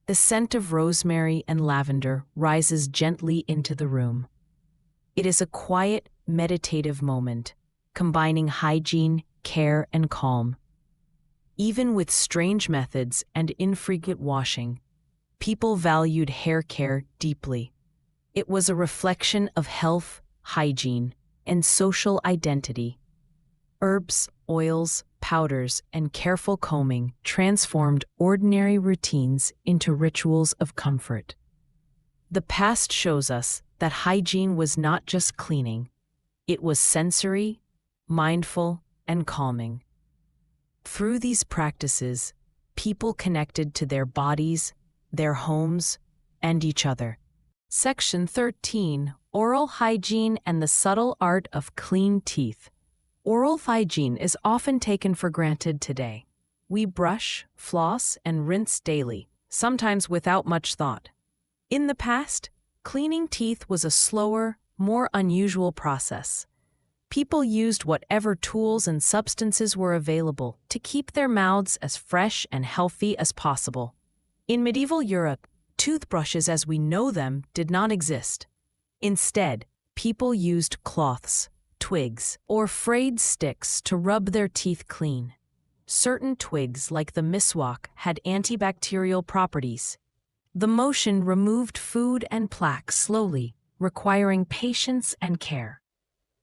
The scent of rosemary and lavender rises gently into the room. It is a quiet, meditative moment, combining hygiene, care, and calm. Even with strange methods and infrequent washing, people valued hair care deeply. It was a reflection of health, hygiene, and social identity. Herbs, oils, powders, and careful combing transformed ordinary routines into rituals of comfort. The past shows us that hygiene was not just cleaning, it was sensory, mindful, and calming. Through these practices, people connected to their bodies, their homes, and each other. Section 13. Oral hygiene and the subtle art of clean teeth. Oral hygiene is often taken for granted today. We brush, floss, and rinse daily, sometimes without much thought. In the past, cleaning teeth was a slower, more unusual process. People used whatever tools and substances were available to keep their mouths as fresh and healthy as possible. In medieval Europe, toothbrushes as we know them did not exist. Instead, people used cloths, twigs, or frayed sticks to rub their teeth clean. Certain twigs, like the miswak, had antibacterial properties. The motion removed food and plaque slowly, requiring patience and care.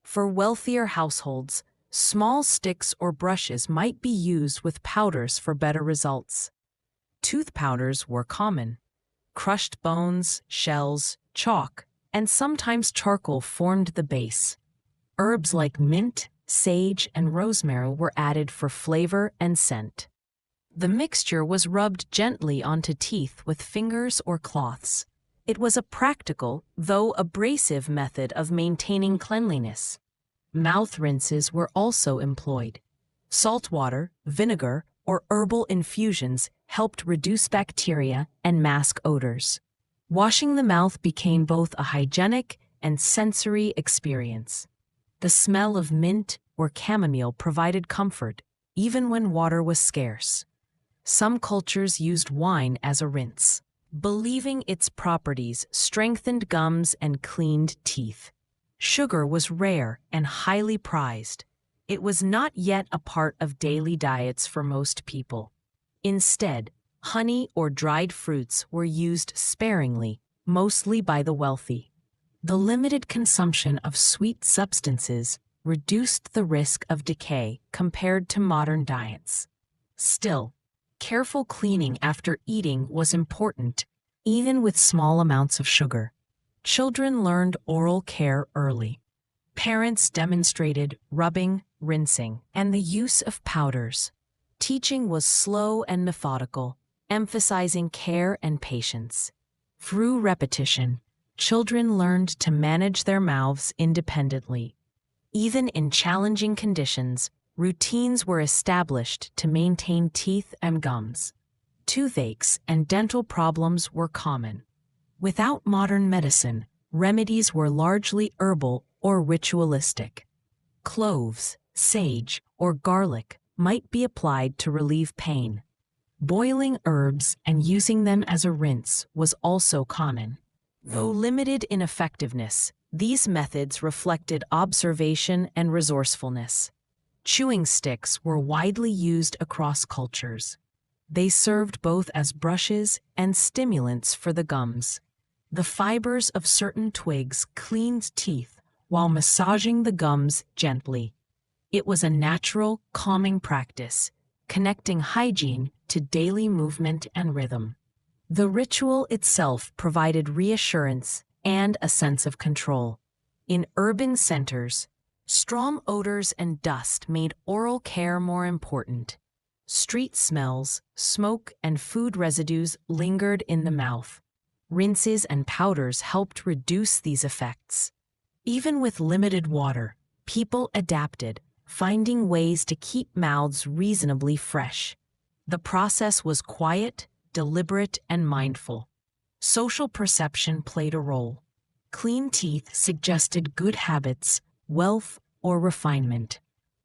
For wealthier households, small sticks or brushes might be used with powders for better results. Tooth powders were common. Crushed bones, shells, chalk, and sometimes charcoal formed the base. Herbs like mint, sage, and rosemary were added for flavor and scent. The mixture was rubbed gently onto teeth with fingers or cloths. It was a practical, though abrasive method of maintaining cleanliness. Mouth rinses were also employed. Salt water, vinegar, or herbal infusions helped reduce bacteria and mask odors. Washing the mouth became both a hygienic and sensory experience. The smell of mint or chamomile provided comfort, even when water was scarce. Some cultures used wine as a rinse, believing its properties strengthened gums and cleaned teeth. Sugar was rare and highly prized. It was not yet a part of daily diets for most people. Instead, honey or dried fruits were used sparingly, mostly by the wealthy. The limited consumption of sweet substances reduced the risk of decay compared to modern diets. Still, careful cleaning after eating was important, even with small amounts of sugar. Children learned oral care early. Parents demonstrated rubbing, rinsing, and the use of powders. Teaching was slow and methodical, emphasizing care and patience. Through repetition, children learned to manage their mouths independently. Even in challenging conditions, routines were established to maintain teeth and gums. Toothaches and dental problems were common. Without modern medicine, remedies were largely herbal or ritualistic. Cloves, sage, or garlic might be applied to relieve pain. Boiling herbs and using them as a rinse was also common. Though limited in effectiveness, these methods reflected observation and resourcefulness. Chewing sticks were widely used across cultures. They served both as brushes and stimulants for the gums. The fibers of certain twigs cleaned teeth while massaging the gums gently. It was a natural, calming practice, connecting hygiene to daily movement and rhythm. The ritual itself provided reassurance and a sense of control. In urban centers, strong odors and dust made oral care more important. Street smells, smoke, and food residues lingered in the mouth. Rinses and powders helped reduce these effects. Even with limited water, people adapted, finding ways to keep mouths reasonably fresh. The process was quiet, deliberate, and mindful. Social perception played a role. Clean teeth suggested good habits, wealth, or refinement.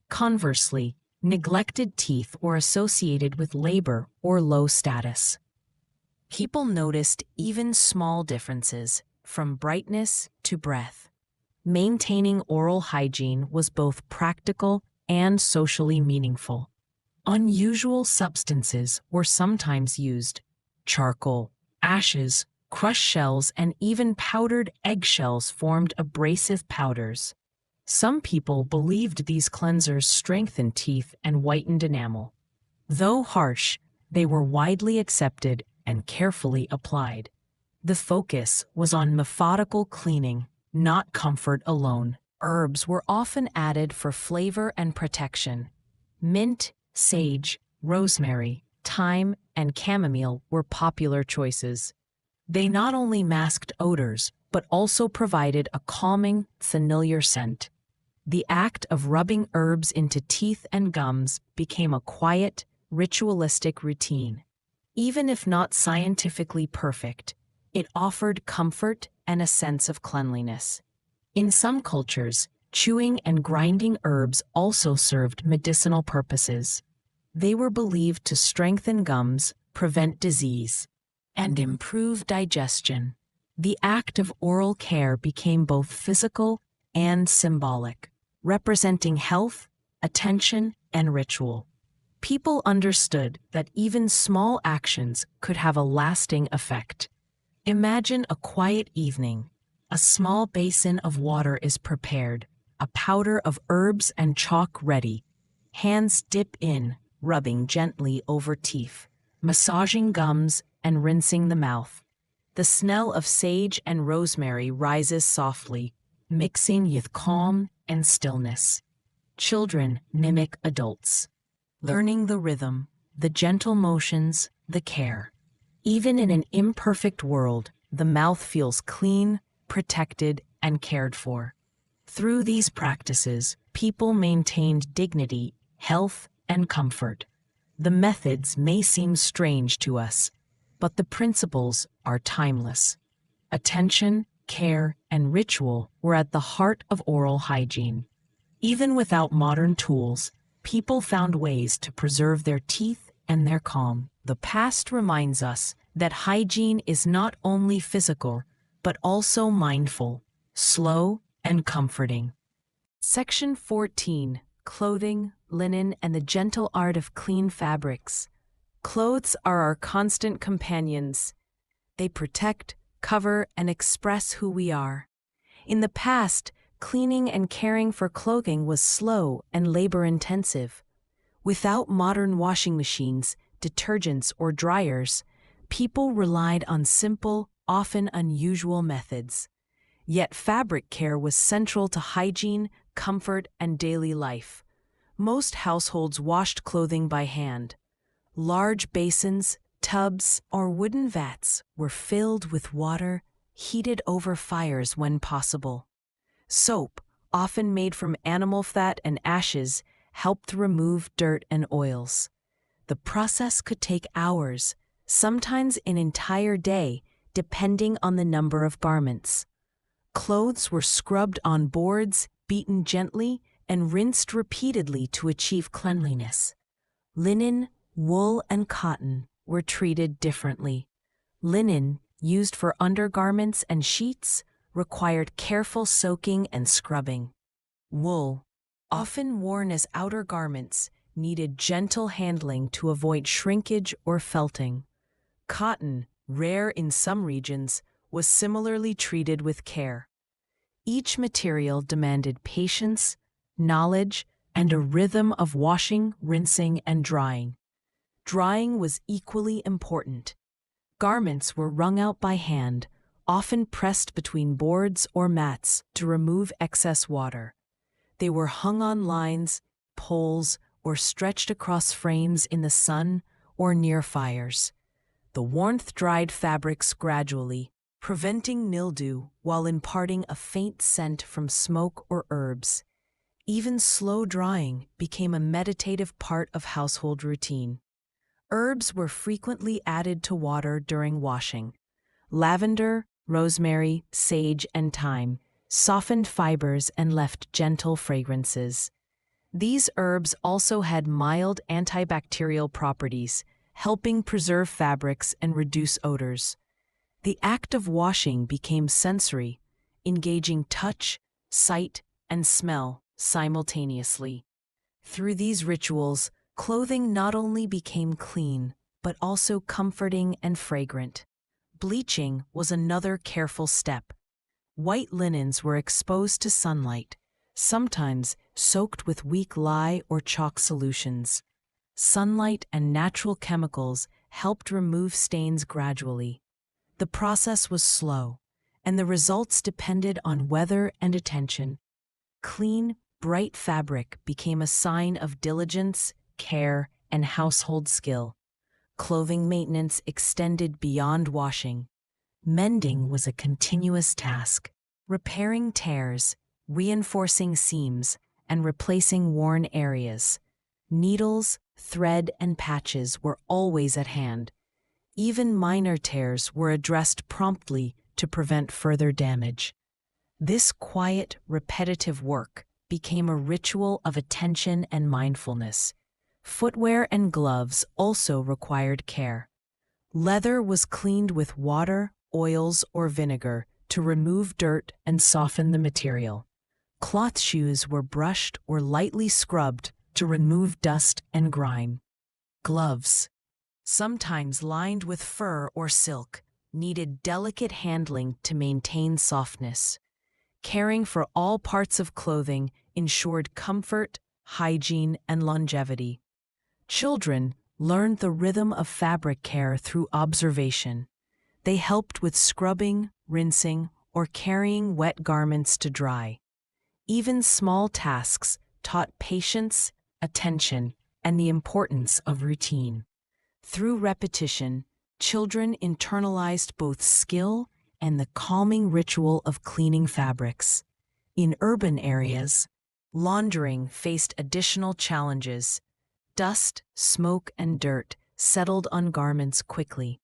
Conversely, neglected teeth were associated with labor or low status. People noticed even small differences, from brightness to breath. Maintaining oral hygiene was both practical and socially meaningful. Unusual substances were sometimes used: charcoal, ashes, crushed shells, and even powdered eggshells formed abrasive powders. Some people believed these cleansers strengthened teeth and whitened enamel. Though harsh, they were widely accepted and carefully applied. The focus was on methodical cleaning, not comfort alone. Herbs were often added for flavor and protection. Mint, sage, rosemary, thyme, and chamomile were popular choices. They not only masked odors, but also provided a calming, familiar scent. The act of rubbing herbs into teeth and gums became a quiet, ritualistic routine. Even if not scientifically perfect, it offered comfort and a sense of cleanliness. In some cultures, chewing and grinding herbs also served medicinal purposes. They were believed to strengthen gums, prevent disease, and improve digestion. The act of oral care became both physical and symbolic, representing health, attention, and ritual. People understood that even small actions could have a lasting effect. Imagine a quiet evening. A small basin of water is prepared, a powder of herbs and chalk ready. Hands dip in, rubbing gently over teeth. massaging gums and rinsing the mouth. The smell of sage and rosemary rises softly, mixing with calm and stillness. Children mimic adults, learning the rhythm, the gentle motions, the care. Even in an imperfect world, the mouth feels clean, protected, and cared for. Through these practices, people maintained dignity, health, and comfort. The methods may seem strange to us, but the principles are timeless. Attention, care, and ritual were at the heart of oral hygiene. Even without modern tools, people found ways to preserve their teeth and their calm. The past reminds us that hygiene is not only physical, but also mindful, slow, and comforting. Section 14. Clothing, linen, and the gentle art of clean fabrics. Clothes are our constant companions. They protect, cover, and express who we are. In the past, cleaning and caring for clothing was slow and labor-intensive. Without modern washing machines, detergents, or dryers, people relied on simple, often unusual methods. Yet fabric care was central to hygiene, comfort, and daily life. Most households washed clothing by hand. Large basins, tubs, or wooden vats were filled with water, heated over fires when possible. Soap, often made from animal fat and ashes, helped remove dirt and oils. The process could take hours, sometimes an entire day, depending on the number of garments. Clothes were scrubbed on boards, beaten gently, and rinsed repeatedly to achieve cleanliness. Linen, wool, and cotton were treated differently. Linen, used for undergarments and sheets, required careful soaking and scrubbing. Wool, often worn as outer garments, needed gentle handling to avoid shrinkage or felting. Cotton, rare in some regions, was similarly treated with care. Each material demanded patience, knowledge, and a rhythm of washing, rinsing, and drying. Drying was equally important. Garments were wrung out by hand, often pressed between boards or mats to remove excess water. They were hung on lines, poles, or stretched across frames in the sun or near fires. The warmth dried fabrics gradually, preventing mildew while imparting a faint scent from smoke or herbs. Even slow drying became a meditative part of household routine. Herbs were frequently added to water during washing. Lavender, rosemary, sage, and thyme softened fibers and left gentle fragrances. These herbs also had mild antibacterial properties, helping preserve fabrics and reduce odors. The act of washing became sensory, engaging touch, sight, and smell simultaneously. Through these rituals, clothing not only became clean, but also comforting and fragrant. Bleaching was another careful step. White linens were exposed to sunlight, sometimes soaked with weak lye or chalk solutions. Sunlight and natural chemicals helped remove stains gradually. The process was slow, and the results depended on weather and attention. Clean, bright fabric became a sign of diligence, care, and household skill. Clothing maintenance extended beyond washing. Mending was a continuous task, repairing tears, reinforcing seams, and replacing worn areas. Needles, thread, and patches were always at hand. Even minor tears were addressed promptly to prevent further damage. This quiet, repetitive work became a ritual of attention and mindfulness. Footwear and gloves also required care. Leather was cleaned with water, oils, or vinegar to remove dirt and soften the material. Cloth shoes were brushed or lightly scrubbed to remove dust and grime. Gloves, sometimes lined with fur or silk, needed delicate handling to maintain softness. Caring for all parts of clothing ensured comfort, hygiene, and longevity. Children, learned the rhythm of fabric care through observation. They helped with scrubbing, rinsing, or carrying wet garments to dry. Even small tasks taught patience, attention, and the importance of routine. Through repetition, children internalized both skill and the calming ritual of cleaning fabrics. In urban areas, laundering faced additional challenges. Dust, smoke, and dirt settled on garments quickly.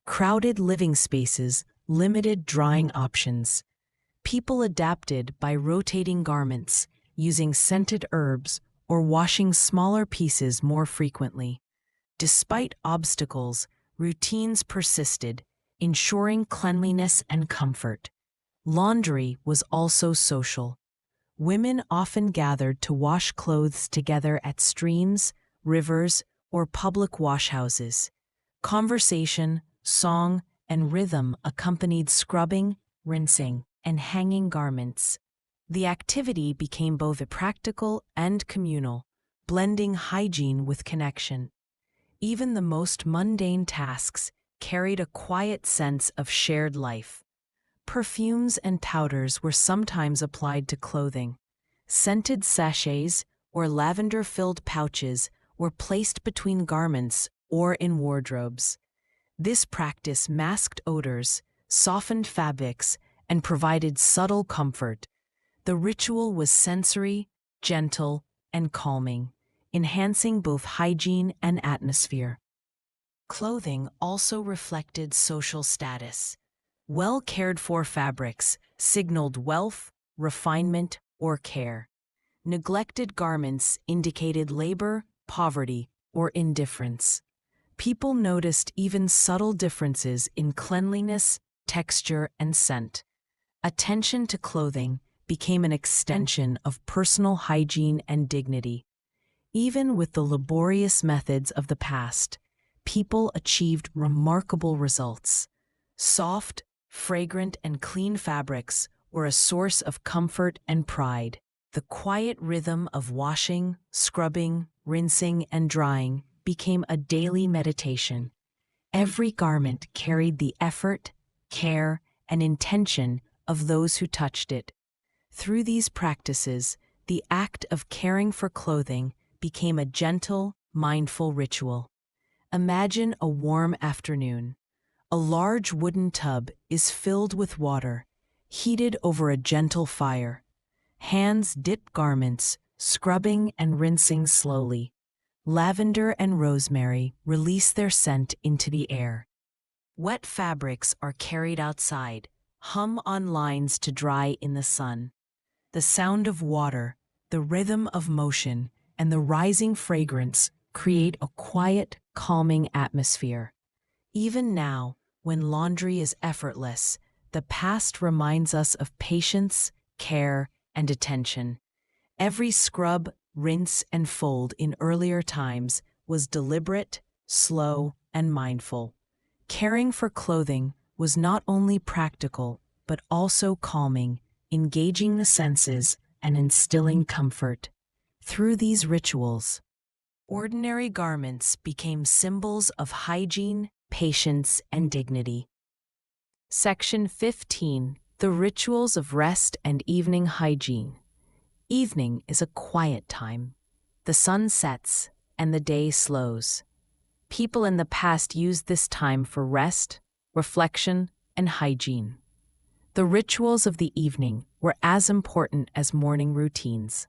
Crowded living spaces limited drying options. People adapted by rotating garments, using scented herbs, or washing smaller pieces more frequently. Despite obstacles, routines persisted, ensuring cleanliness and comfort. Laundry was also social. Women often gathered to wash clothes together at streams, rivers, or public washhouses. Conversation, song, and rhythm accompanied scrubbing, rinsing, and hanging garments. The activity became both practical and communal, blending hygiene with connection. Even the most mundane tasks carried a quiet sense of shared life. Perfumes and powders were sometimes applied to clothing. Scented sachets or lavender-filled pouches were placed between garments or in wardrobes. This practice masked odors, softened fabrics, and provided subtle comfort. The ritual was sensory, gentle, and calming, enhancing both hygiene and atmosphere. Clothing also reflected social status. Well-cared-for fabrics signaled wealth, refinement, or care. Neglected garments indicated labor, poverty, or indifference. People noticed even subtle differences in cleanliness, texture, and scent. Attention to clothing became an extension of personal hygiene and dignity. Even with the laborious methods of the past, people achieved remarkable results. Soft, fragrant, and clean fabrics were a source of comfort and pride. The quiet rhythm of washing, scrubbing, rinsing, and drying became a daily meditation. Every garment carried the effort, care, and intention of those who touched it. Through these practices, the act of caring for clothing became a gentle, mindful ritual. Imagine a warm afternoon. A large wooden tub is filled with water, heated over a gentle fire. Hands dip garments, scrubbing and rinsing slowly. Lavender and rosemary release their scent into the air. Wet fabrics are carried outside, hum on lines to dry in the sun. The sound of water, the rhythm of motion, and the rising fragrance create a quiet, calming atmosphere. Even now, when laundry is effortless, the past reminds us of patience, care, and attention. Every scrub, rinse, and fold in earlier times was deliberate, slow, and mindful. Caring for clothing was not only practical, but also calming, engaging the senses and instilling comfort. Through these rituals, ordinary garments became symbols of hygiene, patience, and dignity. Section 15. The Rituals of Rest and Evening Hygiene. Evening is a quiet time. The sun sets and the day slows. People in the past used this time for rest, reflection, and hygiene. The rituals of the evening were as important as morning routines.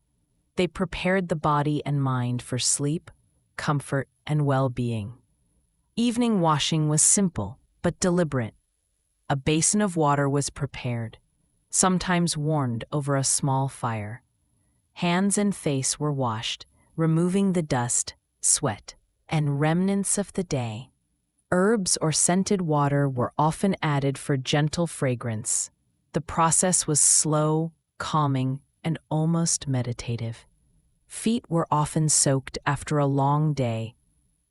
They prepared the body and mind for sleep, comfort, and well-being. Evening washing was simple but deliberate. A basin of water was prepared, sometimes warmed over a small fire. Hands and face were washed, removing the dust, sweat, and remnants of the day. Herbs or scented water were often added for gentle fragrance. The process was slow, calming, and almost meditative. Feet were often soaked after a long day.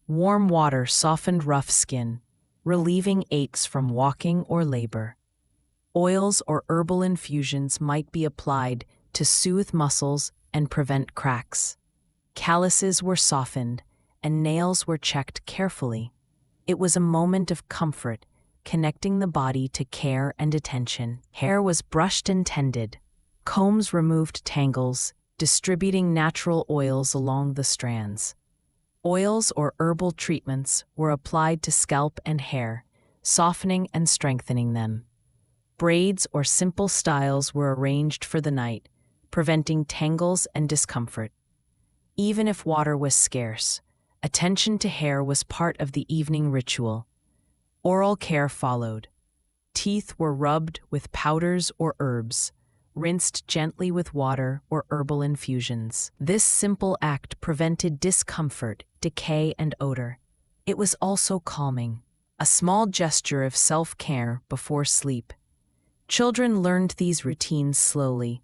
Warm water softened rough skin, relieving aches from walking or labor. Oils or herbal infusions might be applied to soothe muscles and prevent cracks. Calluses were softened, and nails were checked carefully. It was a moment of comfort, connecting the body to care and attention. Hair was brushed and tended. Combs removed tangles, distributing natural oils along the strands. Oils or herbal treatments were applied to scalp and hair, softening and strengthening them. Braids or simple styles were arranged for the night, preventing tangles and discomfort. Even if water was scarce, attention to hair was part of the evening ritual. Oral care followed. Teeth were rubbed with powders or herbs, rinsed gently with water or herbal infusions. This simple act prevented discomfort, decay, and odor. It was also calming, a small gesture of self-care before sleep. Children learned these routines slowly,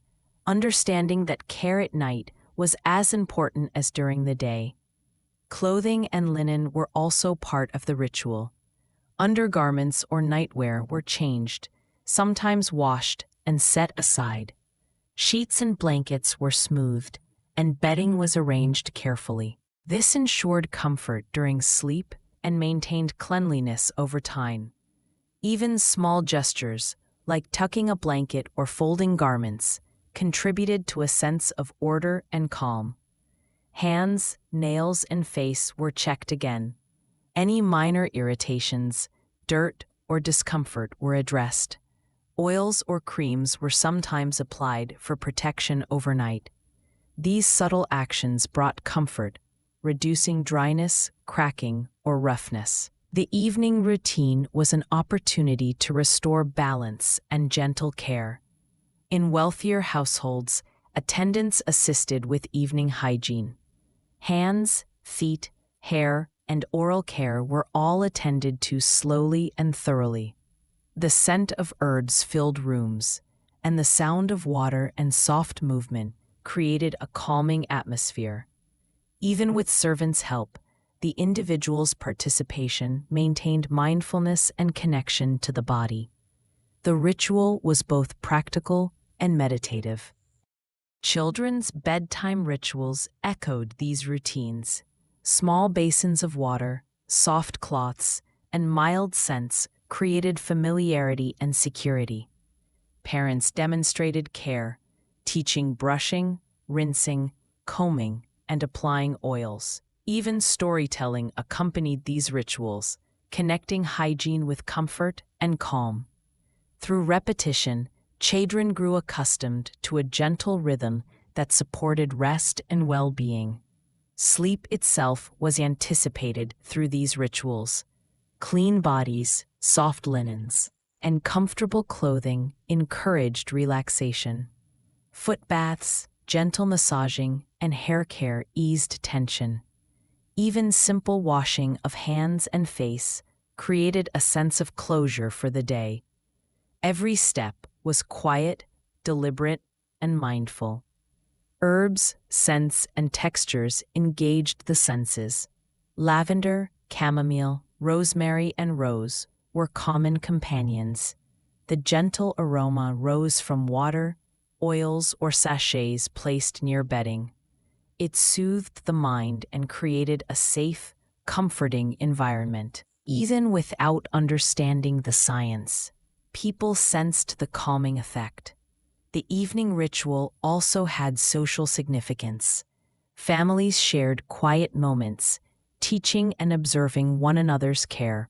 understanding that care at night was as important as during the day. Clothing and linen were also part of the ritual. Undergarments or nightwear were changed, sometimes washed and set aside. Sheets and blankets were smoothed, and bedding was arranged carefully. This ensured comfort during sleep and maintained cleanliness over time. Even small gestures, like tucking a blanket or folding garments, contributed to a sense of order and calm. Hands, nails, and face were checked again. Any minor irritations, dirt, or discomfort were addressed. Oils or creams were sometimes applied for protection overnight. These subtle actions brought comfort, reducing dryness, cracking, or roughness. The evening routine was an opportunity to restore balance and gentle care. In wealthier households, attendants assisted with evening hygiene. Hands, feet, hair, and oral care were all attended to slowly and thoroughly. The scent of herbs filled rooms, and the sound of water and soft movement created a calming atmosphere. Even with servants' help, the individual's participation maintained mindfulness and connection to the body. The ritual was both practical and meditative. Children's bedtime rituals echoed these routines. Small basins of water, soft cloths, and mild scents created familiarity and security. Parents demonstrated care, teaching brushing, rinsing, combing, and applying oils. Even storytelling accompanied these rituals, connecting hygiene with comfort and calm. Through repetition, children grew accustomed to a gentle rhythm that supported rest and well-being. Sleep itself was anticipated through these rituals. Clean bodies, soft linens, and comfortable clothing encouraged relaxation. Foot baths, gentle massaging, and hair care eased tension. Even simple washing of hands and face created a sense of closure for the day. Every step was quiet, deliberate, and mindful. Herbs, scents, and textures engaged the senses. Lavender, chamomile, rosemary, and rose were common companions. The gentle aroma rose from water, oils, or sachets placed near bedding. It soothed the mind and created a safe, comforting environment. Even without understanding the science, people sensed the calming effect. The evening ritual also had social significance. Families shared quiet moments, teaching and observing one another's care.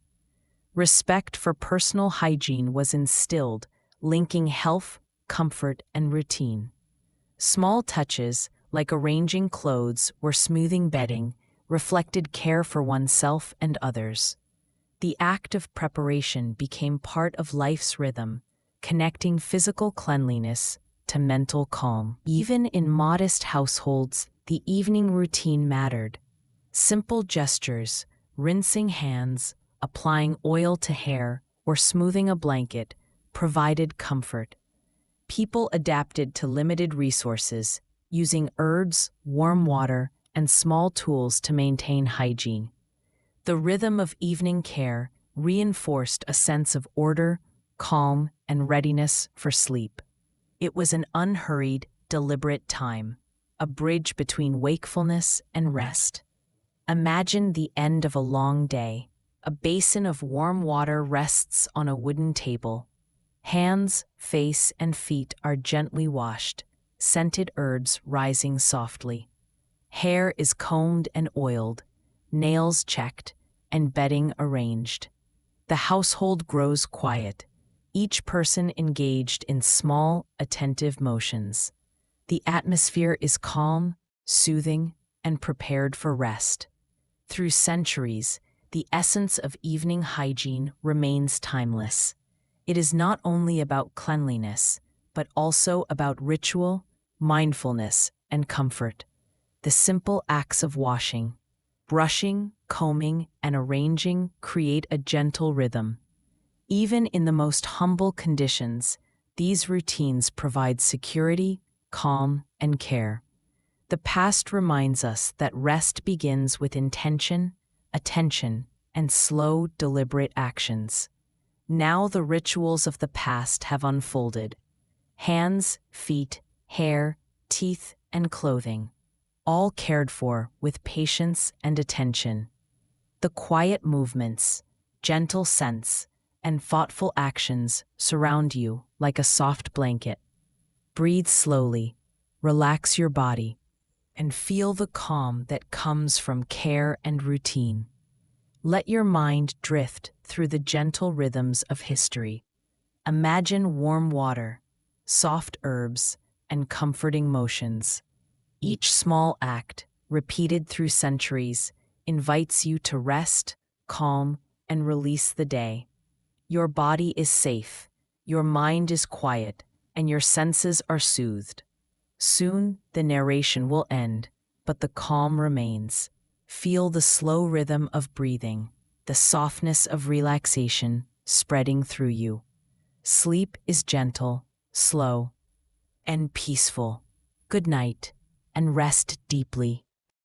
Respect for personal hygiene was instilled, linking health, comfort, and routine. Small touches, like arranging clothes or smoothing bedding, reflected care for oneself and others. The act of preparation became part of life's rhythm, connecting physical cleanliness to mental calm. Even in modest households, the evening routine mattered. Simple gestures, rinsing hands, applying oil to hair, or smoothing a blanket, provided comfort. People adapted to limited resources, using herbs, warm water, and small tools to maintain hygiene. The rhythm of evening care reinforced a sense of order, calm, and readiness for sleep. It was an unhurried, deliberate time, a bridge between wakefulness and rest. Imagine the end of a long day. A basin of warm water rests on a wooden table. Hands, face, and feet are gently washed, scented herbs rising softly. Hair is combed and oiled, nails checked, and bedding arranged. The household grows quiet, each person engaged in small, attentive motions. The atmosphere is calm, soothing, and prepared for rest. Through centuries, the essence of evening hygiene remains timeless. It is not only about cleanliness, but also about ritual, mindfulness, and comfort. The simple acts of washing, brushing, combing, and arranging create a gentle rhythm. Even in the most humble conditions, these routines provide security, calm, and care. The past reminds us that rest begins with intention, attention, and slow, deliberate actions. Now the rituals of the past have unfolded. Hands, feet, hair, teeth, and clothing, all cared for with patience and attention. The quiet movements, gentle scents, and thoughtful actions surround you like a soft blanket. Breathe slowly, relax your body, and feel the calm that comes from care and routine. Let your mind drift through the gentle rhythms of history. Imagine warm water, soft herbs, and comforting motions. Each small act, repeated through centuries, invites you to rest, calm, and release the day. Your body is safe, your mind is quiet, and your senses are soothed. Soon the narration will end, but the calm remains. Feel the slow rhythm of breathing, the softness of relaxation spreading through you. Sleep is gentle, slow, and peaceful. Good night, and rest deeply.